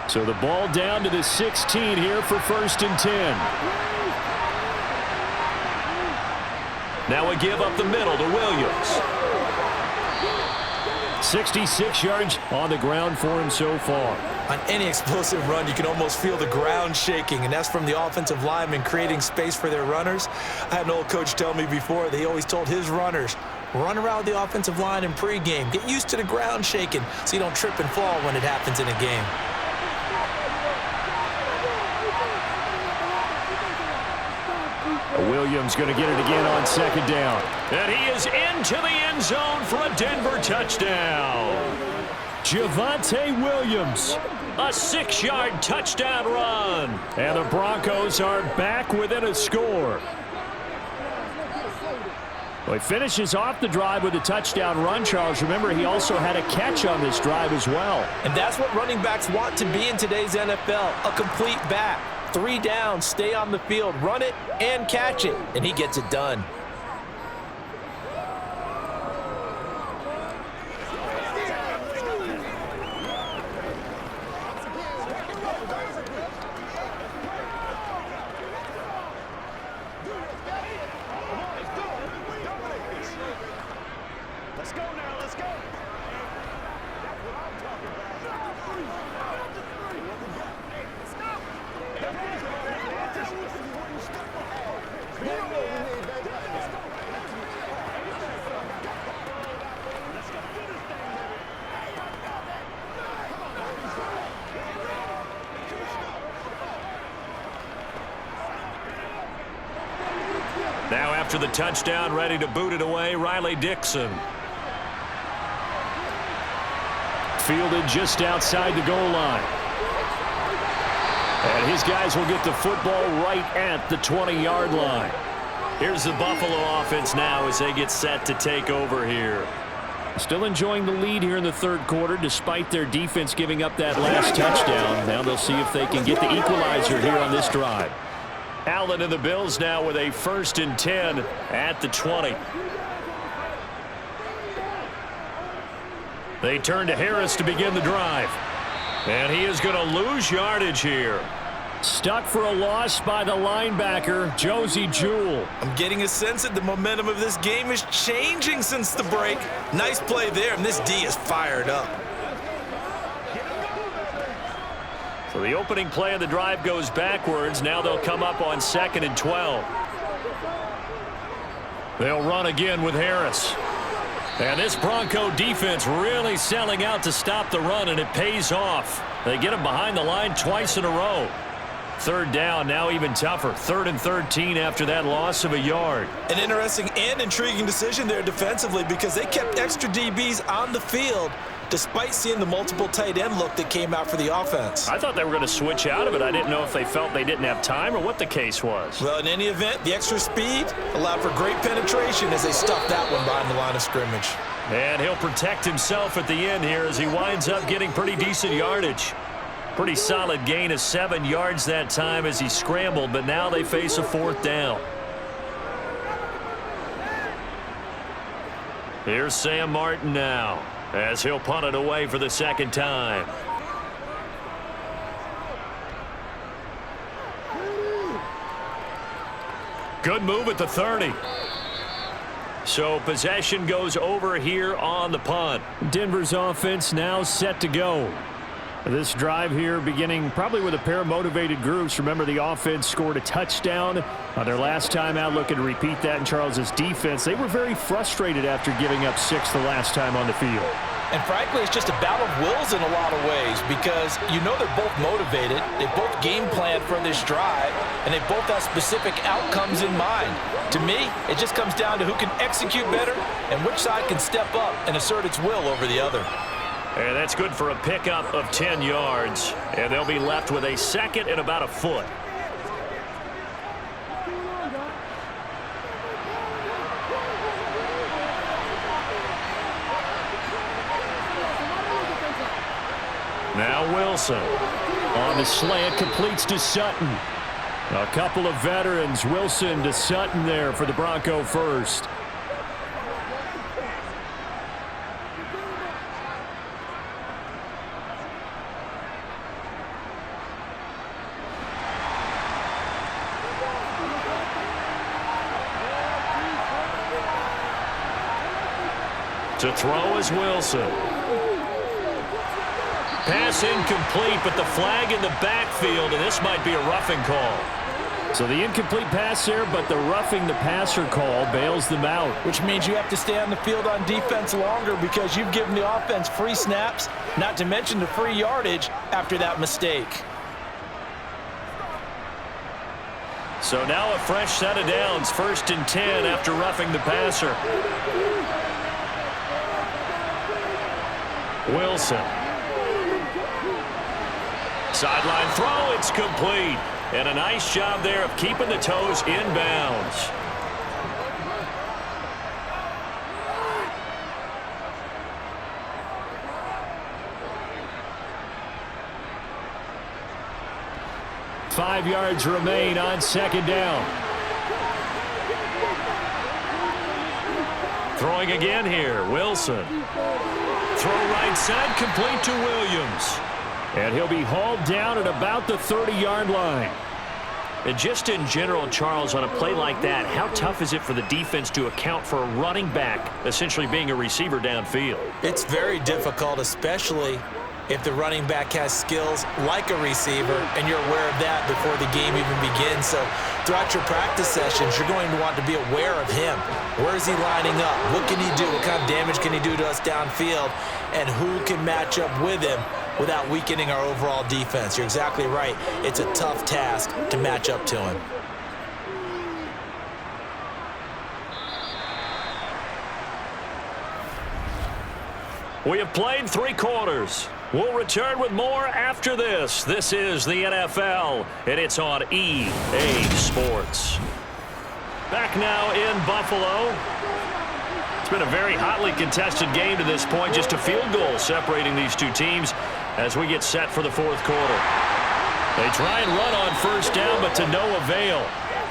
So the ball down to the 16 here for 1st and 10. Now a give up the middle to Williams. 66 yards on the ground for him so far. On any explosive run, you can almost feel the ground shaking, and that's from the offensive linemen creating space for their runners. I had an old coach tell me before, they always told his runners, run around the offensive line in pregame. Get used to the ground shaking so you don't trip and fall when it happens in a game. Williams going to get it again on 2nd down. And he is into the end zone for a Denver touchdown. Javonte Williams, a 6-yard touchdown run. And the Broncos are back within a score. Well, he finishes off the drive with a touchdown run, Charles. Remember, he also had a catch on this drive as well. And that's what running backs want to be in today's NFL, a complete back. 3 down, stay on the field, run it, and catch it. And he gets it done. Let's go now, let's go. That's what I'm talking Now after the touchdown, ready to boot it away, Riley Dixon. Fielded just outside the goal line. And his guys will get the football right at the 20-yard line. Here's the Buffalo offense now as they get set to take over here. Still enjoying the lead here in the 3rd quarter despite their defense giving up that last touchdown. Now they'll see if they can get the equalizer here on this drive. Allen and the Bills now with a 1st and 10 at the 20. They turn to Harris to begin the drive. And he is going to lose yardage here. Stuck for a loss by the linebacker, Josie Jewell. I'm getting a sense that the momentum of this game is changing since the break. Nice play there, and this D is fired up. So the opening play of the drive goes backwards. Now they'll come up on 2nd and 12. They'll run again with Harris. And this Bronco defense really selling out to stop the run, and it pays off. They get him behind the line twice in a row. 3rd down, now even tougher. 3rd and 13 after that loss of a yard. An interesting and intriguing decision there defensively because they kept extra DBs on the field despite seeing the multiple tight end look that came out for the offense. I thought they were going to switch out of it. I didn't know if they felt they didn't have time or what the case was. Well, in any event, the extra speed allowed for great penetration as they stuffed that one behind the line of scrimmage. And he'll protect himself at the end here as he winds up getting pretty decent yardage. Pretty solid gain of 7 yards that time as he scrambled, but now they face a 4th down. Here's Sam Martin now as he'll punt it away for the 2nd time. Good move at the 30. So possession goes over here on the punt. Denver's offense now set to go. This drive here beginning probably with a pair of motivated groups. Remember, the offense scored a touchdown on their last time out, looking to repeat that in Charles's defense. They were very frustrated after giving up 6 the last time on the field. And frankly, it's just a battle of wills in a lot of ways because you know they're both motivated. They both game plan for this drive, and they both have specific outcomes in mind. To me, it just comes down to who can execute better and which side can step up and assert its will over the other. And that's good for a pickup of 10 yards. And they'll be left with a second and about a foot. Now Wilson on the slant, completes to Sutton. A couple of veterans, Wilson to Sutton there for the Bronco first. To throw is Wilson. Pass incomplete, but the flag in the backfield, and this might be a roughing call. So the incomplete pass there, but the roughing the passer call bails them out. Which means you have to stay on the field on defense longer because you've given the offense free snaps, not to mention the free yardage after that mistake. So now a fresh set of downs, 1st and 10 after roughing the passer. Wilson. Sideline throw, it's complete. And a nice job there of keeping the toes inbounds. Five yards remain on 2nd down. Throwing again here, Wilson. Throw right side, complete to Williams. And he'll be hauled down at about the 30-yard line. And just in general, Charles, on a play like that, how tough is it for the defense to account for a running back essentially being a receiver downfield? It's very difficult, especially if the running back has skills like a receiver and you're aware of that before the game even begins. So throughout your practice sessions, you're going to want to be aware of him. Where is he lining up? What can he do? What kind of damage can he do to us downfield? And who can match up with him without weakening our overall defense? You're exactly right. It's a tough task to match up to him. We have played 3 quarters. We'll return with more after this. This is the NFL, and it's on EA Sports. Back now in Buffalo. It's been a very hotly contested game to this point. Just a field goal separating these two teams as we get set for the 4th quarter. They try and run on 1st down, but to no avail.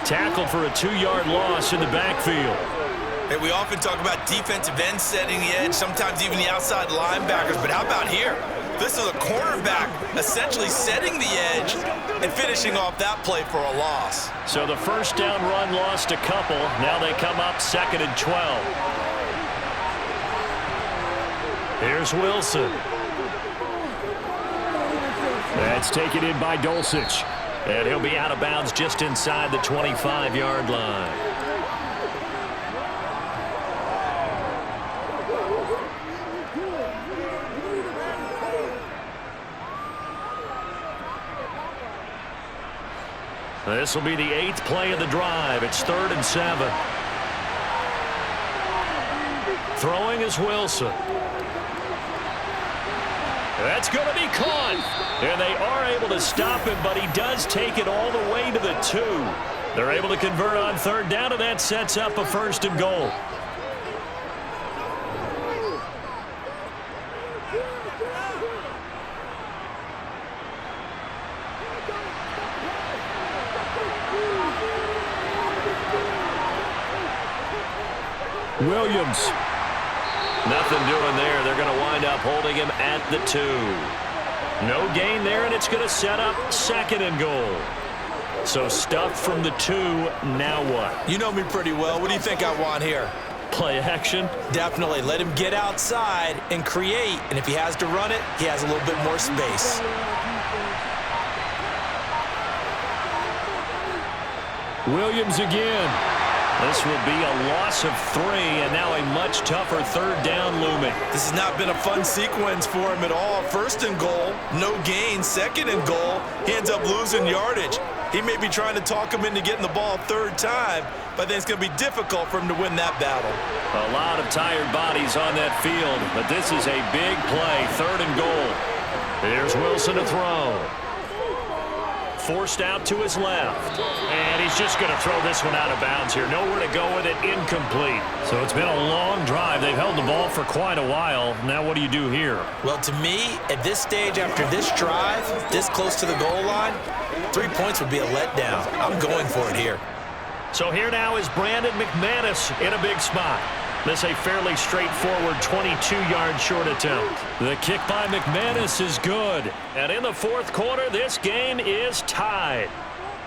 Tackled for a 2-yard loss in the backfield. Hey, we often talk about defensive ends setting the edge, sometimes even the outside linebackers, but how about here? This is a cornerback essentially setting the edge and finishing off that play for a loss. So the 1st down run lost a couple. Now they come up 2nd and 12. Here's Wilson. That's taken in by Dulcich. And he'll be out of bounds just inside the 25-yard line. This will be the 8th play of the drive. It's 3rd and 7. Throwing is Wilson. That's going to be caught. And they are able to stop him, but he does take it all the way to the 2. They're able to convert on 3rd down, and that sets up a 1st and goal. Williams. Nothing doing there. They're going to wind up holding him at the 2. No gain there, and it's going to set up 2nd and goal. So stuffed from the 2, now what? You know me pretty well. What do you think I want here? Play action? Definitely. Let him get outside and create. And if he has to run it, he has a little bit more space. Williams again. This will be a loss of 3, and now a much tougher 3rd down looming. This has not been a fun sequence for him at all. 1st and goal, no gain. 2nd and goal, he ends up losing yardage. He may be trying to talk him into getting the ball 3rd time, but I think it's going to be difficult for him to win that battle. A lot of tired bodies on that field, but this is a big play. 3rd and goal. Here's Wilson to throw. Forced out to his left. And he's just going to throw this one out of bounds here. Nowhere to go with it. Incomplete. So it's been a long drive. They've held the ball for quite a while. Now what do you do here? Well, to me, at this stage after this drive, this close to the goal line, 3 points would be a letdown. I'm going for it here. So here now is Brandon McManus in a big spot. This a fairly straightforward 22-yard short attempt. The kick by McManus is good. And in the 4th quarter, this game is tied.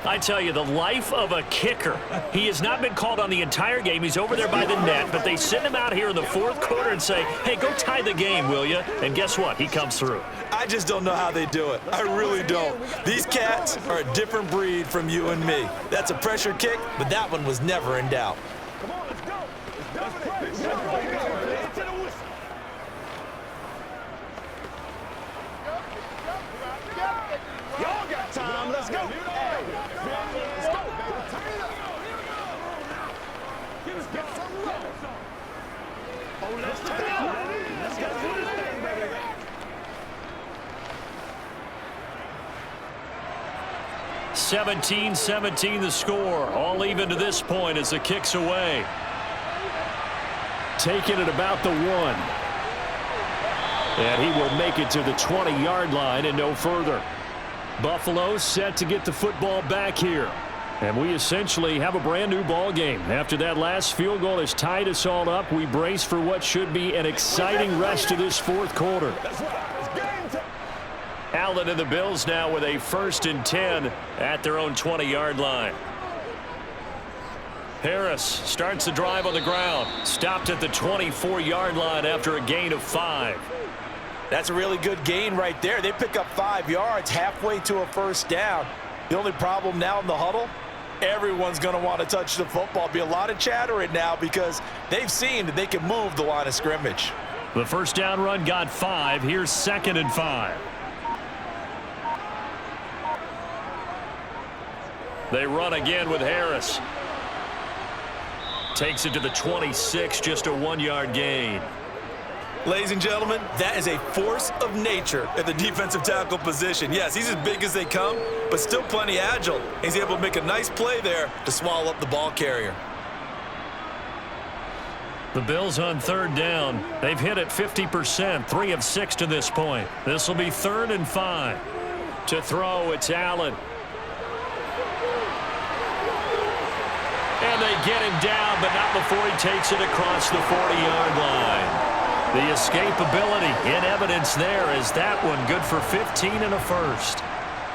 I tell you, the life of a kicker. He has not been called on the entire game. He's over there by the net, but they send him out here in the 4th quarter and say, hey, go tie the game, will you? And guess what? He comes through. I just don't know how they do it. I really don't. These cats are a different breed from you and me. That's a pressure kick, but that one was never in doubt. Come on, let's go. Let's pray. Let's go. Into the whistle. Y'all got time. Let's go. Hey, let's go. Oh, let's turn it on. Let's get through this thing, baby. (17-17) the score. All even to this point as the kick's away. Taking it about the 1. And he will make it to the 20-yard line and no further. Buffalo set to get the football back here. And we essentially have a brand new ball game. After that last field goal has tied us all up, we brace for what should be an exciting rest of this 4th quarter. Allen and the Bills now with a 1st and 10 at their own 20-yard line. Harris starts the drive on the ground. Stopped at the 24-yard line after a gain of 5. That's a really good gain right there. They pick up 5 yards halfway to a 1st down. The only problem now in the huddle, everyone's going to want to touch the football. Be a lot of chatter right now because they've seen that they can move the line of scrimmage. The 1st down run got 5. Here's 2nd and 5. They run again with Harris. Takes it to the 26, just a 1-yard gain. Ladies and gentlemen, that is a force of nature at the defensive tackle position. Yes, he's as big as they come, but still plenty agile. He's able to make a nice play there to swallow up the ball carrier. The Bills on 3rd down. They've hit it 50%, 3 of 6 to this point. This will be 3rd and 5. To throw, it's Allen. And they get him down, but not before he takes it across the 40-yard line. The escapability in evidence there as that one good for 15 and a 1st.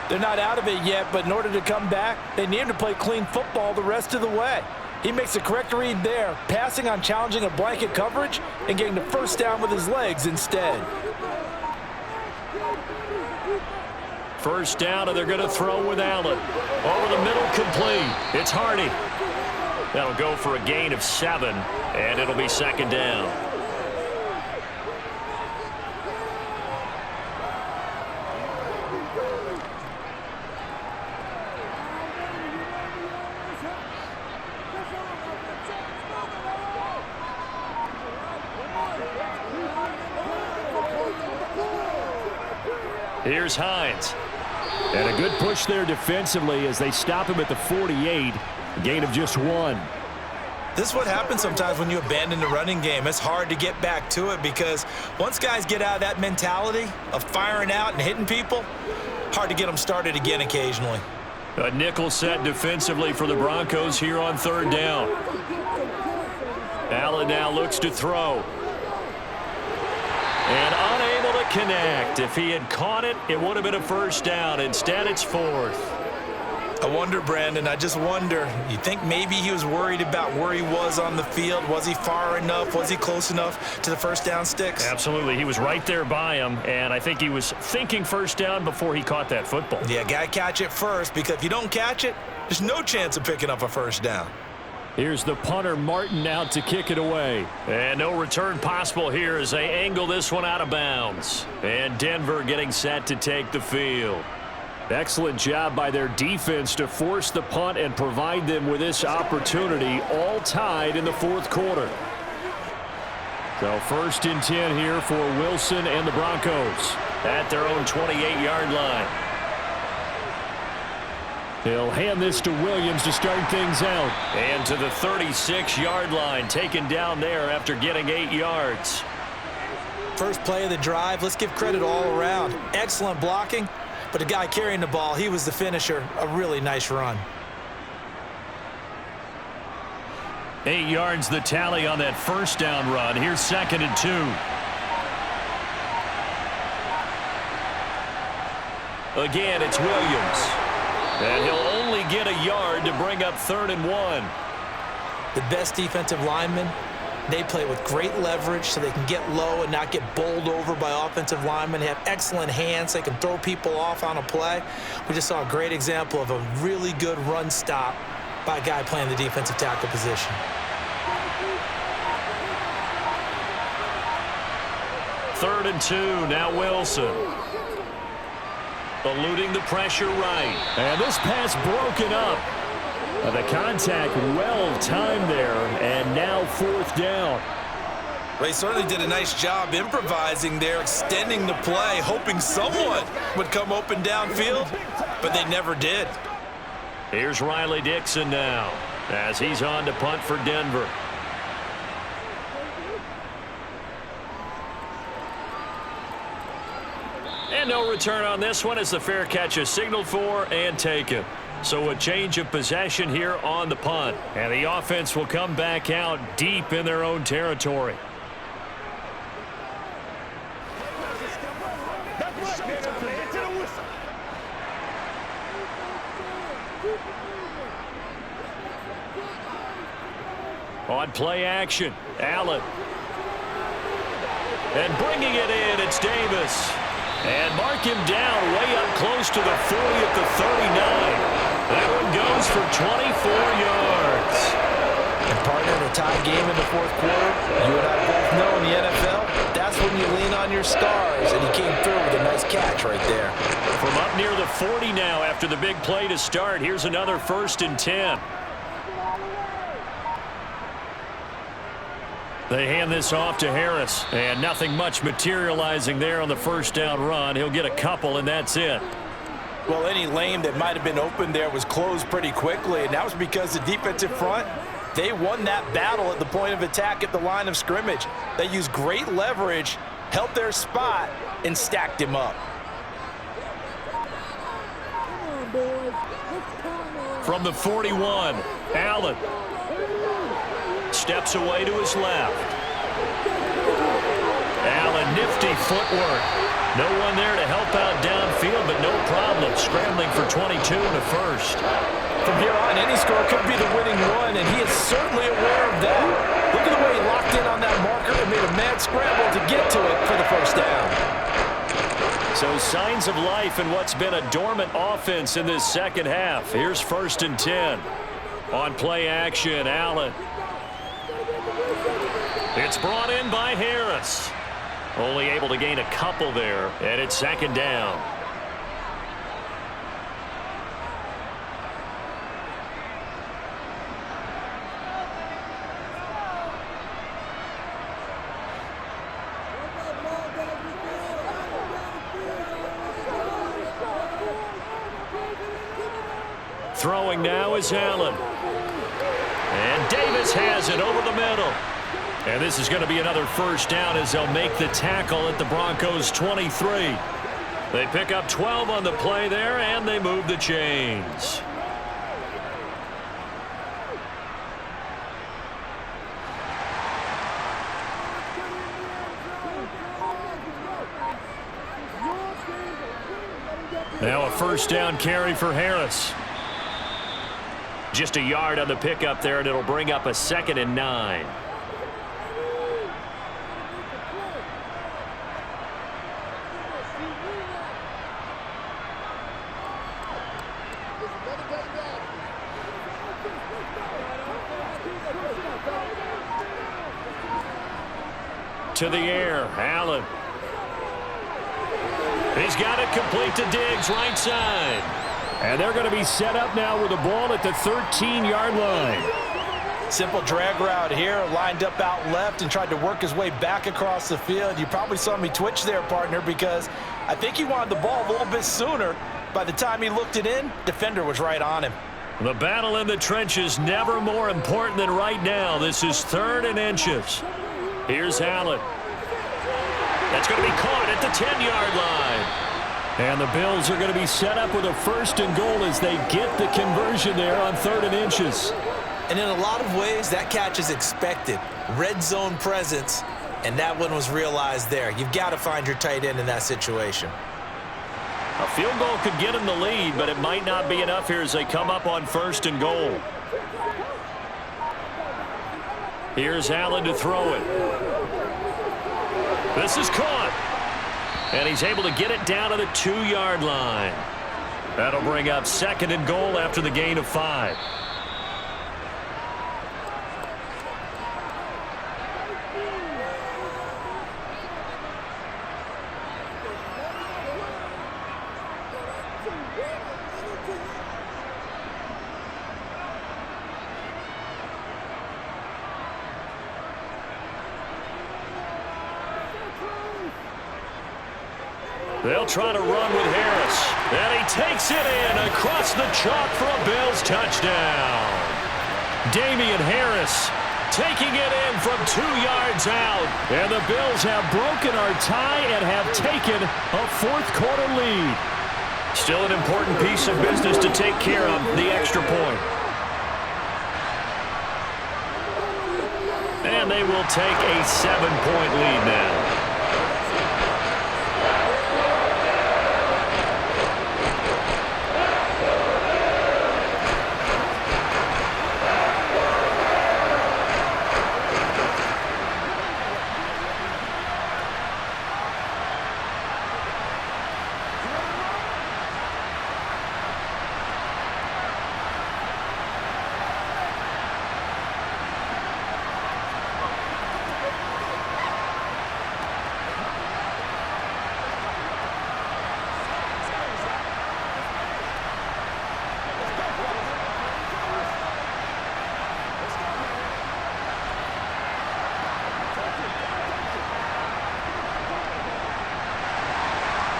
They're not out of it yet, but in order to come back, they need him to play clean football the rest of the way. He makes the correct read there, passing on challenging a blanket coverage and getting the 1st down with his legs instead. 1st down, and they're going to throw with Allen. Over the middle, complete. It's Hardy. That'll go for a gain of 7, and it'll be 2nd down. Here's Hines. And a good push there defensively as they stop him at the 48. A gain of just 1. This is what happens sometimes when you abandon the running game. It's hard to get back to it because once guys get out of that mentality of firing out and hitting people, hard to get them started again occasionally. A nickel set defensively for the Broncos here on 3rd down. Allen now looks to throw. And unable to connect. If he had caught it, it would have been a 1st down. Instead, it's 4th. I wonder, Brandon, I just wonder, you think maybe he was worried about where he was on the field? Was he far enough? Was he close enough to the first down sticks? Absolutely. He was right there by him, and I think he was thinking first down before he caught that football. Yeah, got to catch it first, because if you don't catch it, there's no chance of picking up a first down. Here's the punter, Martin, out to kick it away. And no return possible here as they angle this one out of bounds. And Denver getting set to take the field. Excellent job by their defense to force the punt and provide them with this opportunity, all tied in the fourth quarter. So 1st and 10 here for Wilson and the Broncos at their own 28-yard line. He'll hand this to Williams to start things out. And to the 36-yard line, taken down there after getting 8 yards. First play of the drive, let's give credit all around. Excellent blocking, but the guy carrying the ball, he was the finisher. A really nice run. 8 yards the tally on that first down run. Here's 2nd and 2. Again, it's Williams. And he'll only get a yard to bring up 3rd and 1. The best defensive linemen, they play with great leverage so they can get low and not get bowled over by offensive linemen. They have excellent hands. They can throw people off on a play. We just saw a great example of a really good run stop by a guy playing the defensive tackle position. 3rd and 2, now Wilson. Eluding the pressure right. And this pass broken up. The contact well timed there, and now 4th down. They certainly did a nice job improvising there, extending the play, hoping someone would come open downfield, but they never did. Here's Riley Dixon now as he's on to punt for Denver. And no return on this one as the fair catch is signaled for and taken. So a change of possession here on the punt. And the offense will come back out deep in their own territory. On play action, Allen. And bringing it in, it's Davis. And mark him down way up close to the 40 at the 39. That one goes for 24 yards. And partner, in a tie game in the fourth quarter, you and I both know in the NFL, that's when you lean on your stars, and he came through with a nice catch right there. From up near the 40 now after the big play to start, here's another 1st and 10. They hand this off to Harris, and nothing much materializing there on the first down run. He'll get a couple, and that's it. Well, any lane that might have been open there was closed pretty quickly, and that was because the defensive front, they won that battle at the point of attack at the line of scrimmage. They used great leverage, held their spot, and stacked him up. From the 41, Allen steps away to his left. Allen, nifty footwork. No one there to help out downfield, but no problem. Scrambling for 22 in the first. From here on, any score could be the winning one, and he is certainly aware of that. Look at the way he locked in on that marker and made a mad scramble to get to it for the first down. So signs of life in what's been a dormant offense in this second half. Here's 1st and 10. On play action, Allen. It's brought in by Harris. Only able to gain a couple there, and it's 2nd down. Throwing now is Allen. And Davis has it over the middle. And this is going to be another first down as they'll make the tackle at the Broncos 23. They pick up 12 on the play there, and they move the chains. Now a first down carry for Harris. Just a yard on the pickup there, and it'll bring up a 2nd and 9. To the air, Allen. He's got it complete to Diggs, right side. And they're going to be set up now with the ball at the 13-yard line. Simple drag route here, lined up out left and tried to work his way back across the field. You probably saw me twitch there, partner, because I think he wanted the ball a little bit sooner. By the time he looked it in, defender was right on him. The battle in the trenches never more important than right now. This is 3rd and inches. Here's Allen. That's going to be caught at the 10-yard line. And the Bills are going to be set up with a 1st and goal as they get the conversion there on 3rd and inches. And in a lot of ways, that catch is expected. Red zone presence, and that one was realized there. You've got to find your tight end in that situation. A field goal could get them the lead, but it might not be enough here as they come up on 1st and goal. Here's Allen to throw it. This is caught. And he's able to get it down to the 2-yard line. That'll bring up 2nd and goal after the gain of 5. They'll try to run with Harris. And he takes it in across the chalk for a Bills touchdown. Damian Harris taking it in from 2 yards out. And the Bills have broken our tie and have taken a 4th quarter lead. Still an important piece of business to take care of, the extra point. And they will take a 7-point lead now.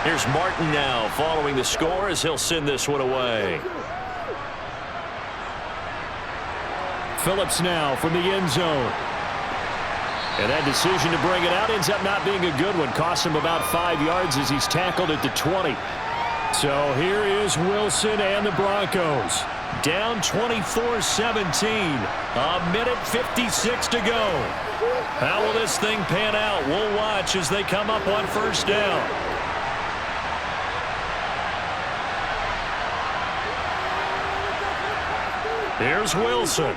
Here's Martin now following the score as he'll send this one away. Phillips now from the end zone. And that decision to bring it out ends up not being a good one. Costs him about 5 yards as he's tackled at the 20. So here is Wilson and the Broncos. Down 24-17. A minute 56 to go. How will this thing pan out? We'll watch as they come up on 1st down. Here's Wilson.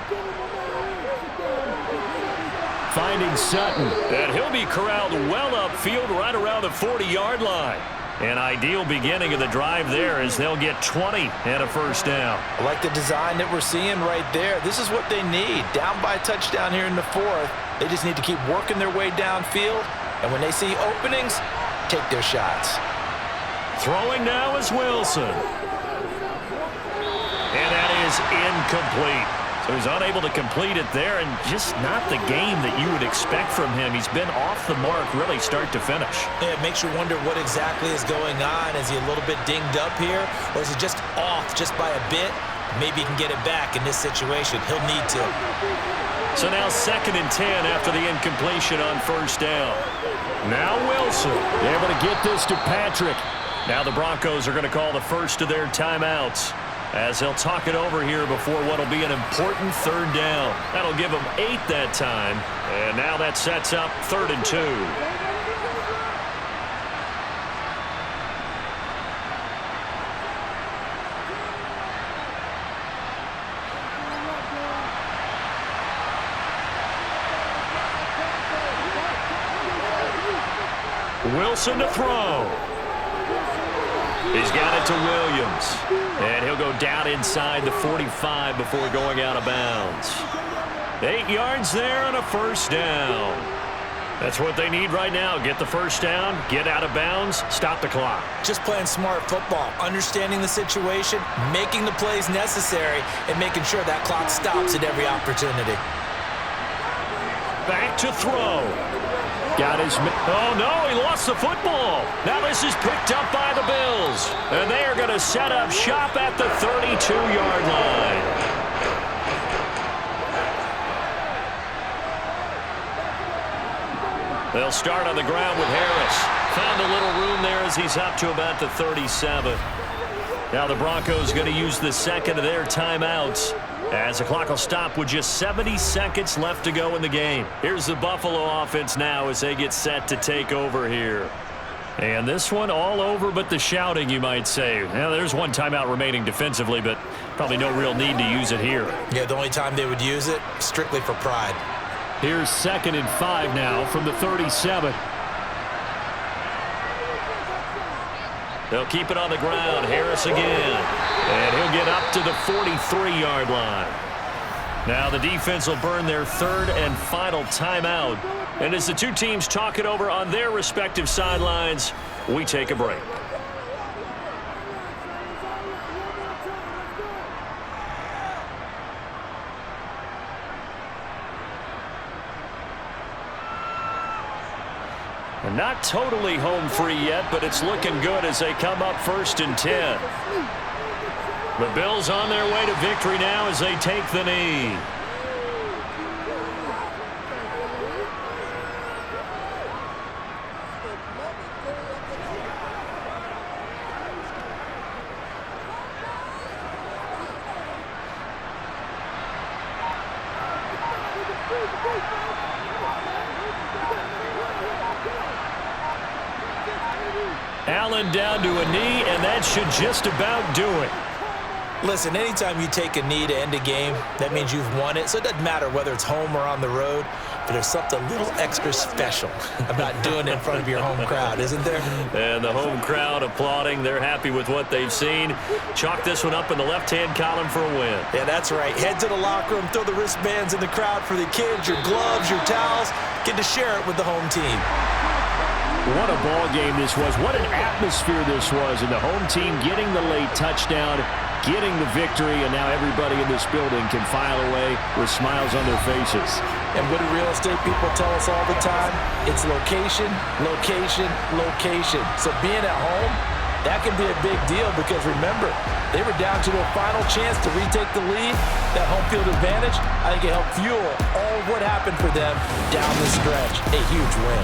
Finding Sutton. And he'll be corralled well upfield right around the 40-yard line. An ideal beginning of the drive there as they'll get 20 and a 1st down. I like the design that we're seeing right there. This is what they need. Down by a touchdown here in the 4th. They just need to keep working their way downfield. And when they see openings, take their shots. Throwing now is Wilson. And that is incomplete. So he's unable to complete it there, and just not the game that you would expect from him. He's been off the mark really start to finish. Yeah, it makes you wonder what exactly is going on. Is he a little bit dinged up here, or is he just off just by a bit? Maybe he can get it back in this situation. He'll need to. So now 2nd and 10 after the incompletion on 1st down. Now Wilson able to get this to Patrick. Now the Broncos are going to call the first of their timeouts as they'll talk it over here before what will be an important 3rd down. That'll give them 8 that time. And now that sets up 3rd and 2. Wilson to throw. He's got it to Williams. And he'll go down inside the 45 before going out of bounds. 8 yards there and a first down. That's what they need right now. Get the first down, get out of bounds, stop the clock. Just playing smart football, understanding the situation, making the plays necessary, and making sure that clock stops at every opportunity. Back to throw. Got his... Oh, no, he lost the football. Now this is picked up by the Bills. And they are going to set up shop at the 32-yard line. They'll start on the ground with Harris. Found a little room there as he's up to about the 37. Now the Broncos going to use the second of their timeouts as the clock will stop with just 70 seconds left to go in the game. Here's the Buffalo offense now as they get set to take over here. And this one all over but the shouting, you might say. Now, there's one timeout remaining defensively, but probably no real need to use it here. Yeah, the only time they would use it, strictly for pride. Here's 2nd and 5 now from the 37. They'll keep it on the ground. Harris again. And he'll get up to the 43-yard line. Now the defense will burn their 3rd and final timeout. And as the two teams talk it over on their respective sidelines, we take a break. And not totally home free yet, but it's looking good as they come up 1st and 10. The Bills on their way to victory now as they take the knee. Allen down to a knee, and that should just about do it. Listen, anytime you take a knee to end a game, that means you've won it. So it doesn't matter whether it's home or on the road, but there's something a little extra special about doing it in front of your home crowd, isn't there? And the home crowd applauding. They're happy with what they've seen. Chalk this one up in the left-hand column for a win. Yeah, that's right. Head to the locker room, throw the wristbands in the crowd for the kids, your gloves, your towels. Get to share it with the home team. What a ball game this was. What an atmosphere this was. And the home team getting the late touchdown, getting the victory, and now everybody in this building can file away with smiles on their faces. And what do real estate people tell us all the time? It's location, location, location. So being at home, that can be a big deal because remember, they were down to their final chance to retake the lead. That home field advantage, I think it helped fuel all of what happened for them down the stretch. A huge win.